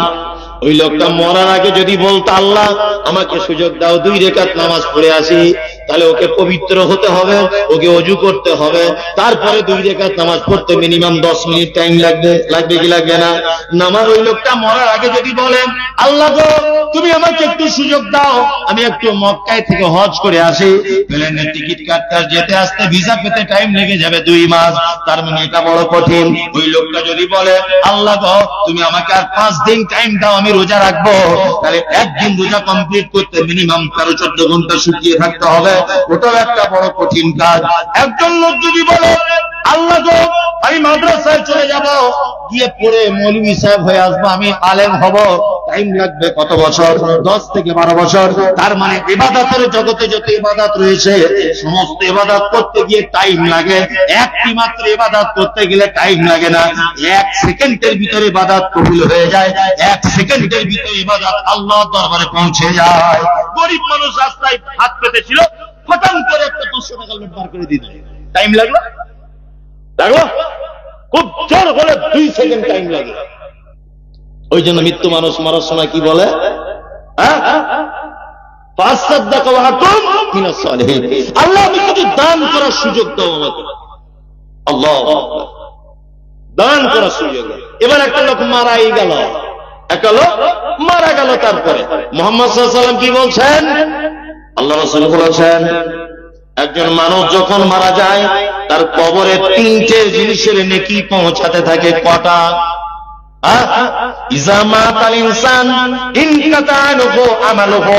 ওই লোকটা মরার আগে যদি বলতো আল্লাহ আমাকে সুযোগ দাও 2 রাকাত নামাজ পড়ে আসি, তাহলে ওকে পবিত্র হতে হবে, ওকে ওযু করতে হবে, তারপরে 2 রাকাত নামাজ পড়তে মিনিমাম 10 মিনিট টাইম লাগবে কি লাগবে না? নামাজ ওই লোকটা মরার আগে যদি বলেন আল্লাহ গো তুমি আমাকে একটু সুযোগ দাও, আমি একটু মক্কায় থেকে হজ করে আসি, প্লেনের টিকিট কাটতে যেতে আসতে ভিসা পেতে টাইম লেগে যাবে 2 মাস, তার মানে এটা বড় কঠিন। ওই লোকটা যদি বলে আল্লাহ গো তুমি আমাকে আর 5 দিন টাইম দাও, আমি রোজা রাখবো, তাহলে একদিন রোজা কমপ্লিট করতে মিনিমাম 13-14 ঘন্টা শুকিয়ে থাকতে হবে, ওটাও একটা বড় কঠিন কাজ। একজন লোক যদি বলে আল্লাহ গো আমি মাদ্রাসায় চলে যাব, গিয়ে পড়ে মৌলভী সাহেব হয়ে আসবো, আমি আলেম হব, টাইম লাগবে কত বছর? 10 থেকে 12 বছর। তার মানে ইবাদতের জগতে যত ইবাদত রয়েছে সমস্ত ইবাদত করতে গিয়ে টাইম লাগে, একটি মাত্র ইবাদত করতে গেলে টাইম লাগে না, 1 সেকেন্ডের ভিতরে ইবাদত কবুল হয়ে যায়, 1 সেকেন্ডের ভিতরে ইবাদত আল্লাহর দরবারে পৌঁছে যায়। গরিব মানুষ রাস্তায় হাত পেতেছিল, ফটাং করে একটা 500 টাকা নোট বার করে দিল, টাইম লাগলো? খুব জোর হলে 2 সেকেন্ড টাইম লাগে। ওই জন্য মৃত্যু মানুষ মরার সময় কি বলে? আল্লাহ আমি যদি দান করার সুযোগ দাও আমাকে, আল্লাহ দান করার সুযোগ। এবার একটা লোক মারাই গেল, একটা লোক মারা গেল, তারপরে মুহাম্মদ সাল্লাল্লাহু আলাইহি ওয়াসাল্লাম কি বলছেন? আল্লাহ রাসূল বলেছেন একজন মানুষ যখন মারা যায় তার কবরে 3টে জিনিসের নেকি পৌঁছাতে থাকে। কটা? ইযা মাতাল ইনসান ইনকাতা আনহু আমালুহু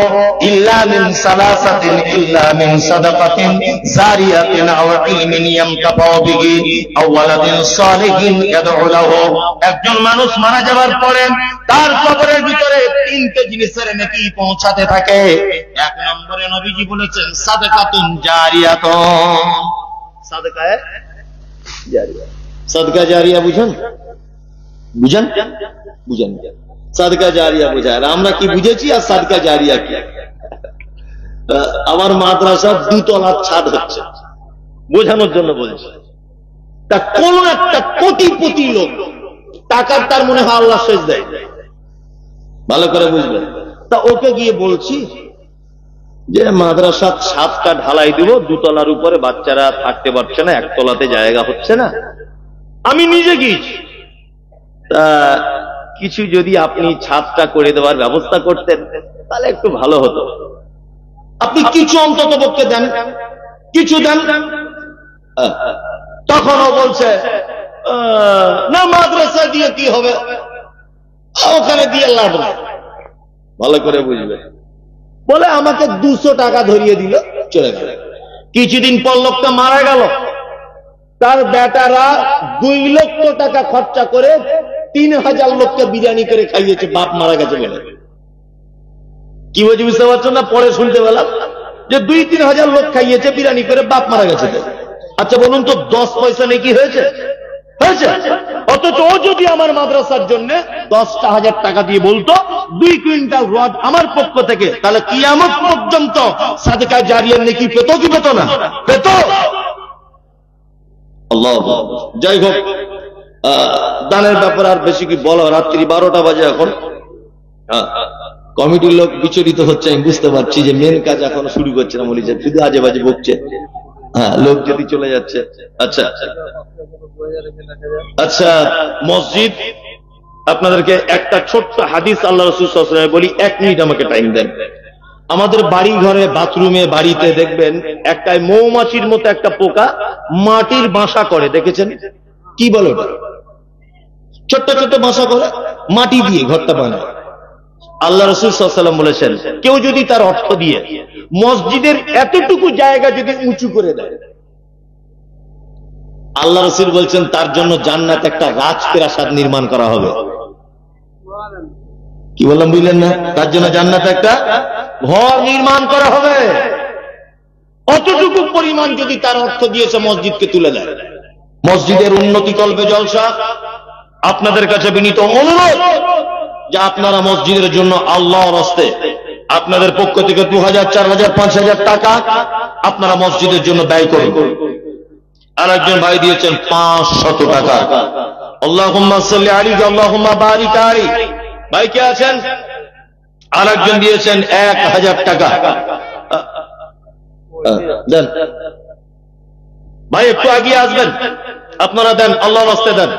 ইল্লা মিন সালাসাতিন ইল্লা মিন সাদাকাতিন জারিয়াতিন আও ইলমিন ইয়ামতাফাউ বিহি আও ওয়ালাদিন সালিহিন ইয়াদউ লাহু। একজন মানুষ মারা যাওয়ার পরে তার কবরের ভিতরে 3টে জিনিসের নেকি পৌঁছাতে থাকে। 1 নম্বরে নবীজি বলেছেন সাদাকাতুন জারিয়াতুন। সাদকা জারিয়া, সাদকা জারিয়া বুঝেন? সাদকা জারিয়া বুঝায়, আমরা কি বুঝেছি আর সাদকা জারিয়া কি? আমার মাদ্রাসার 2 তলার ছাদ হচ্ছে, বোঝানোর জন্য বলছি। তা কোন একটা কোটিপতি লোক টাকার তার মনে হয় আল্লাহ শেষ দেয়, ভালো করে বুঝবেন। তা ওকে গিয়ে বলছি যে মাদ্রাসার ছাদটা ঢালাই দিব, 2 তলার উপরে বাচ্চারা থাকতে পারছে না, 1 তলাতে জায়গা হচ্ছে না, আমি নিজে গিয়েছি, তা কিছু যদি আপনি ছাদটা করে দেওয়ার ব্যবস্থা করতেন তাহলে একটু ভালো হতো, আপনি কিছু অন্তত পক্ষে দেন, কিছু দেন। তখনও বলছে না মাদ্রাসা দিয়ে কি হবে, ওখানে দিয়ে লাভ নেই, ভালো করে বুঝবেন। বলে আমাকে 200 টাকা ধরিয়ে দিল, চলে গেল। কিছুদিন পর লোকটা মারা গেল, তার বেটারা 2 লক্ষ টাকা খরচা করে 3000 লোককে বিরিয়ানি করে খাইয়েছে, বাপ মারা গেছে বলে। কি বলছি বুঝতে পারছো না? পরে শুনতে পেলাম যে 2-3 হাজার লোক খাইয়েছে বিরিয়ানি করে, বাপ মারা গেছে। আচ্ছা বলুন তো 10 পয়সা নাকি হয়েছে? অথচ ও যদি আমার মাদ্রাসার জন্য 10,000 টাকা দিয়ে বলতো 2 কুইন্টাল রড আমার পক্ষ থেকে, তাহলে কিয়ামত পর্যন্ত সাদকা জারিয়ার নেকি পেত কি পেত না? পেত। আল্লাহ। যাই হোক, দানের ব্যাপারে আর বেশি কি বলো, রাত্রি 12টা বাজে এখন। কমিটির লোক বিচলিত হচ্ছে, আমি বুঝতে পারছি যে মেন কাজ এখন শুরু করছে না, বলি যে শুধু আজে বাজে বকছে। হ্যাঁ, লোক যদি চলে যাচ্ছে। আচ্ছা আচ্ছা, মসজিদ আপনাদেরকে একটা ছোট্ট হাদিস আল্লাহ রাসূল সাল্লাল্লাহু আলাইহি ওয়াসাল্লাম বলি, 1 মিনিট আমাকে টাইম দেন। আমাদের বাড়ি ঘরে, বাথরুমে, বাড়িতে দেখবেন একটা মৌমাছির মতো একটা পোকা মাটির বাসা করে, দেখেছেন? কি বলে ওটা? ছোট্ট ছোট্ট বাসা করে মাটি দিয়ে ঘরটা বানায়। আল্লাহ রাসূল সাল্লাল্লাহু আলাইহি ওয়াসাল্লাম বলেছেন, কেউ যদি তার অর্থ দিয়ে মসজিদের এতটুকু জায়গা যদি উঁচু করে দেয়, আল্লাহ রাসূল বলছেন তার জন্য জান্নাতে একটা রাজপ্রাসাদ নির্মাণ করা হবে। কি বললাম বুঝলেন না? তার জন্য জান্নাতে একটা ঘর নির্মাণ করা হবে। অতটুকু পরিমাণ যদি তার অর্থ দিয়েছে মসজিদকে তুলে দেয়। মসজিদের উন্নতি কল্পে জলসা। আপনাদের কাছে বিনীত অনুরোধ যে আপনারা মসজিদের জন্য আল্লাহর রাস্তে আপনাদের পক্ষ থেকে 2000, 4000, 5000 টাকা আপনারা মসজিদের জন্য ব্যয় করুন। আর একজন ভাই দিয়েছেন 500 টাকা। আল্লাহুম্মা সাল্লি আলাইহি আল্লাহুম্মা বারিক আলাইহি। ভাই কে আছেন? আর একজন দিয়েছেন 1000 টাকা। দেন ভাই, একটু আগিয়ে আসবেন, আপনারা দেন, আল্লাহর রাস্তে দেন।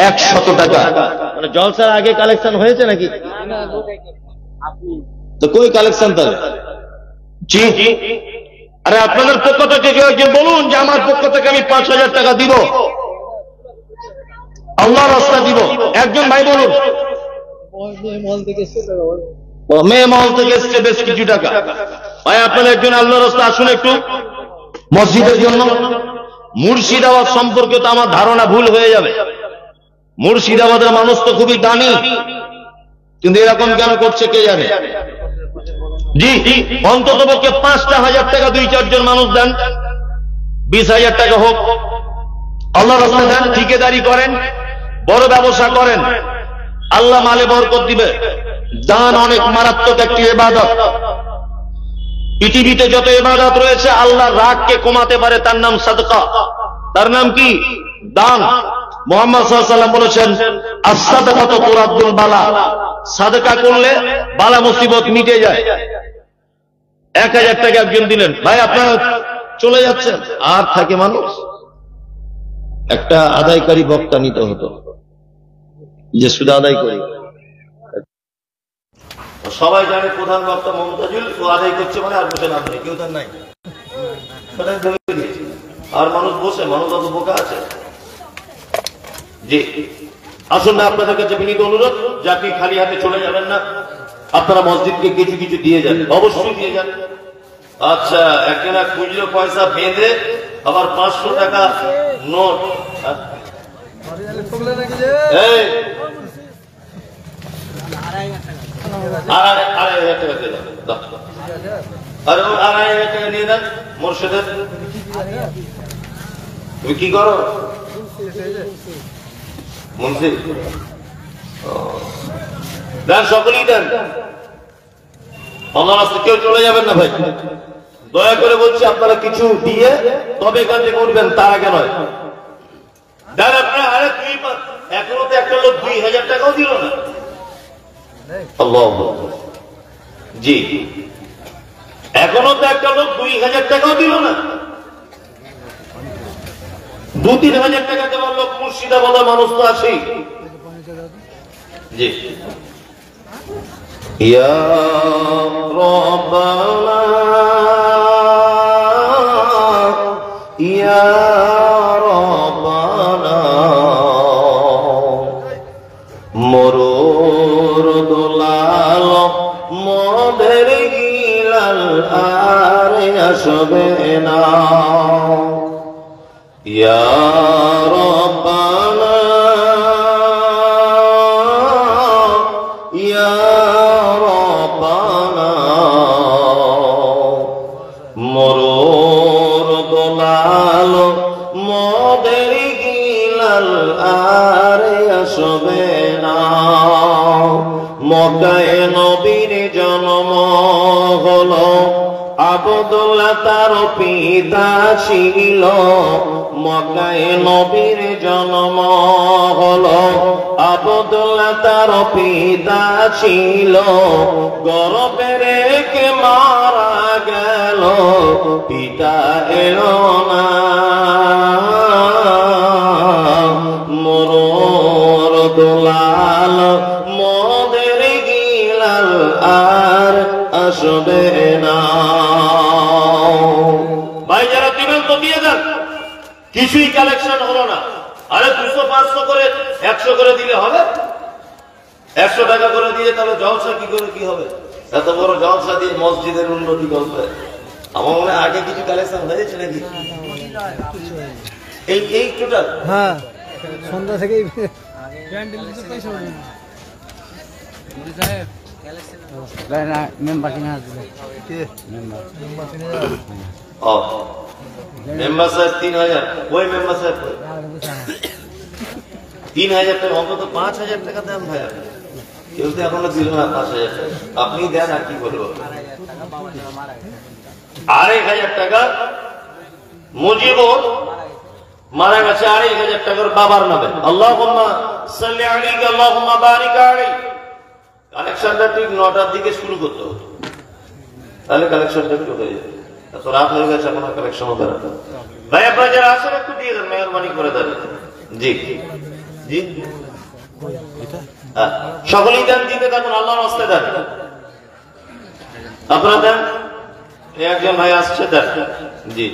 100 টাকা। মানে জলসার আগে কালেকশন হয়েছে নাকি? তো কই কালেকশন তাহলে? জি, আরে আপনাদের পক্ষ থেকে কেউ একজন বলুন যে আমার পক্ষ থেকে আমি 5000 টাকা দিব, আল্লাহর রাস্তা দিব। একজন ভাই বলুন। মেয়ে মহল থেকে এসছে বেশ কিছু টাকা। ভাই আপনারা একজন আল্লাহর রাস্তা আসুন একটু মসজিদের জন্য। মুর্শিদাবাদ সম্পর্কে তো আমার ধারণা ভুল হয়ে যাবে। মুর্শিদাবাদের মানুষ তো খুবই দানি, কিন্তু এরকম কেন করছে কে জানে। জি, অন্তত পক্ষে 5,000 টাকা 2-4 জন মানুষ দেন, 20,000 টাকা হোক, আল্লাহর রাস্তায় দেন। ঠিকাদারি করেন, বড় ব্যবসা করেন, আল্লাহ মালে বরকত দিবে। দান অনেক মারাত্মক একটি ইবাদত। পৃথিবীতে যত ইবাদত রয়েছে আল্লাহর রাগকে কমাতে পারে, তার নাম সাদকা। তার নাম কি? দান। মুহাম্মদ সাল্লাল্লাহু আলাইহি ওয়াসাল্লাম বলেছেন, আস-সাদাকাতু তুরাদ্দুল বালা। সাদকা করলে বালা মুসিবত মিটে যায়। 1000 টাকা একজন দিলেন। ভাই আপনারা চলে যাচ্ছেন, আর থাকে মানুষ। একটা আদায়কারী বক্তা নিতে হতো যে শুধু আদায় করি। সবাই জানে প্রধান বক্তা মমতাজুল, ও আদায় করছে মানে আর বসে লাভ নেই, কেউ তার নাই। আর মানুষ বসে, মানুষ অত বোকা আছে। জি, আসুন না, আপনাদের কাছে বিনীত অনুরোধ যে আপনি খালি হাতে চলে যাবেন না, আপনারা মসজিদকে কিছু কিছু দিয়ে যান, অবশ্যই দিয়ে যান। আচ্ছা, একজনা খুচরো পয়সা বেঁধে আবার 500 টাকা নোট। আড়াই হাজার টাকা দিয়ে দেন। আরে 2,500 টাকা নিয়ে দেন মোর্শেদের। তুমি কি করো? মুন্সি দেন, সকলেই দেন। আল্লাহর রাস্তায় কেউ চলে যাবেন না ভাই, দয়া করে বলছি। আপনারা কিছু দিয়ে তবে এখান থেকে উঠবেন, তার আগে নয়। দেন আপনারা। আরে এখনো তো একটা লোক 2,000 টাকাও দিল না। আল্লাহ, জি, এখনো তো একটা লোক 2,000 টাকাও দিল না। 2-3,000 টাকা দেওয়ার লোক মুর্শিদাবাদের মানুষ তো আছেই। জি, ইয়া রাব্বানা ইয়া রাব্বানা মরুর দোলাল মদের গিলাল আর আসবে না। ইয়া রাব্বানা ইয়া রাব্বানা মরুর দোলাল মদের গিলাল আর আসবে না। মক্কায় নবীর জন্ম হলো, আব্দুল্লাহ তার পিতা ছিল। মক্কায় নবীর জন্ম হলো, আব্দুল্লাহ তার পিতা ছিল। গর্ভে রেখে মারা গেল এলো পিতা এলো না, মোর দোলাল মোদের গিলাল আর আসবে না। ভাই যারা দিবেন তো দিয়ে দেন, কিছুই কালেকশন হলো না। আরে 200-500 করে 100 করে দিলে হবে? 100 টাকা করে দিয়ে তাহলে জলসা কি করে কি হবে? এত বড় জলসা দিয়ে মসজিদের উন্নতি করবে? আমার মনে হয় আগে কিছু কালেকশন হয়েছে নাকি? এই টোটাল হ্যাঁ সন্ধ্যা থেকেই মেম্বার সাহেব 3000, ওই মেম্বার সাহেব 3000 টাকা, অন্তত 5000 টাকা দেন ভাই। কেউ তো এখনো দিল না 5000 টাকা, আপনি দেন আর কি বলবো। 2500 টাকা মুজিবুর মারা গেছে, 2500 টাকার বাবার নামে। আল্লাহুম্মা সাল্লি আলাইহি আল্লাহুম্মা বারিক আলাইহি। কালেকশনটা ঠিক 9টার দিকে শুরু করতে হতো, তাহলে কালেকশনটা একটু হয়ে যেত। এত রাত হয়ে গেছে, এখন কালেকশন হবে না। ভাই আপনারা যারা আসলে একটু দিয়ে দেন, মেহরবানি করে দেন। জি জি, সকলেই দেন, দিতে থাকুন, আল্লাহর রাস্তায় দেন। আপনারা দেন, একজন ভাই আসছে দেন। জি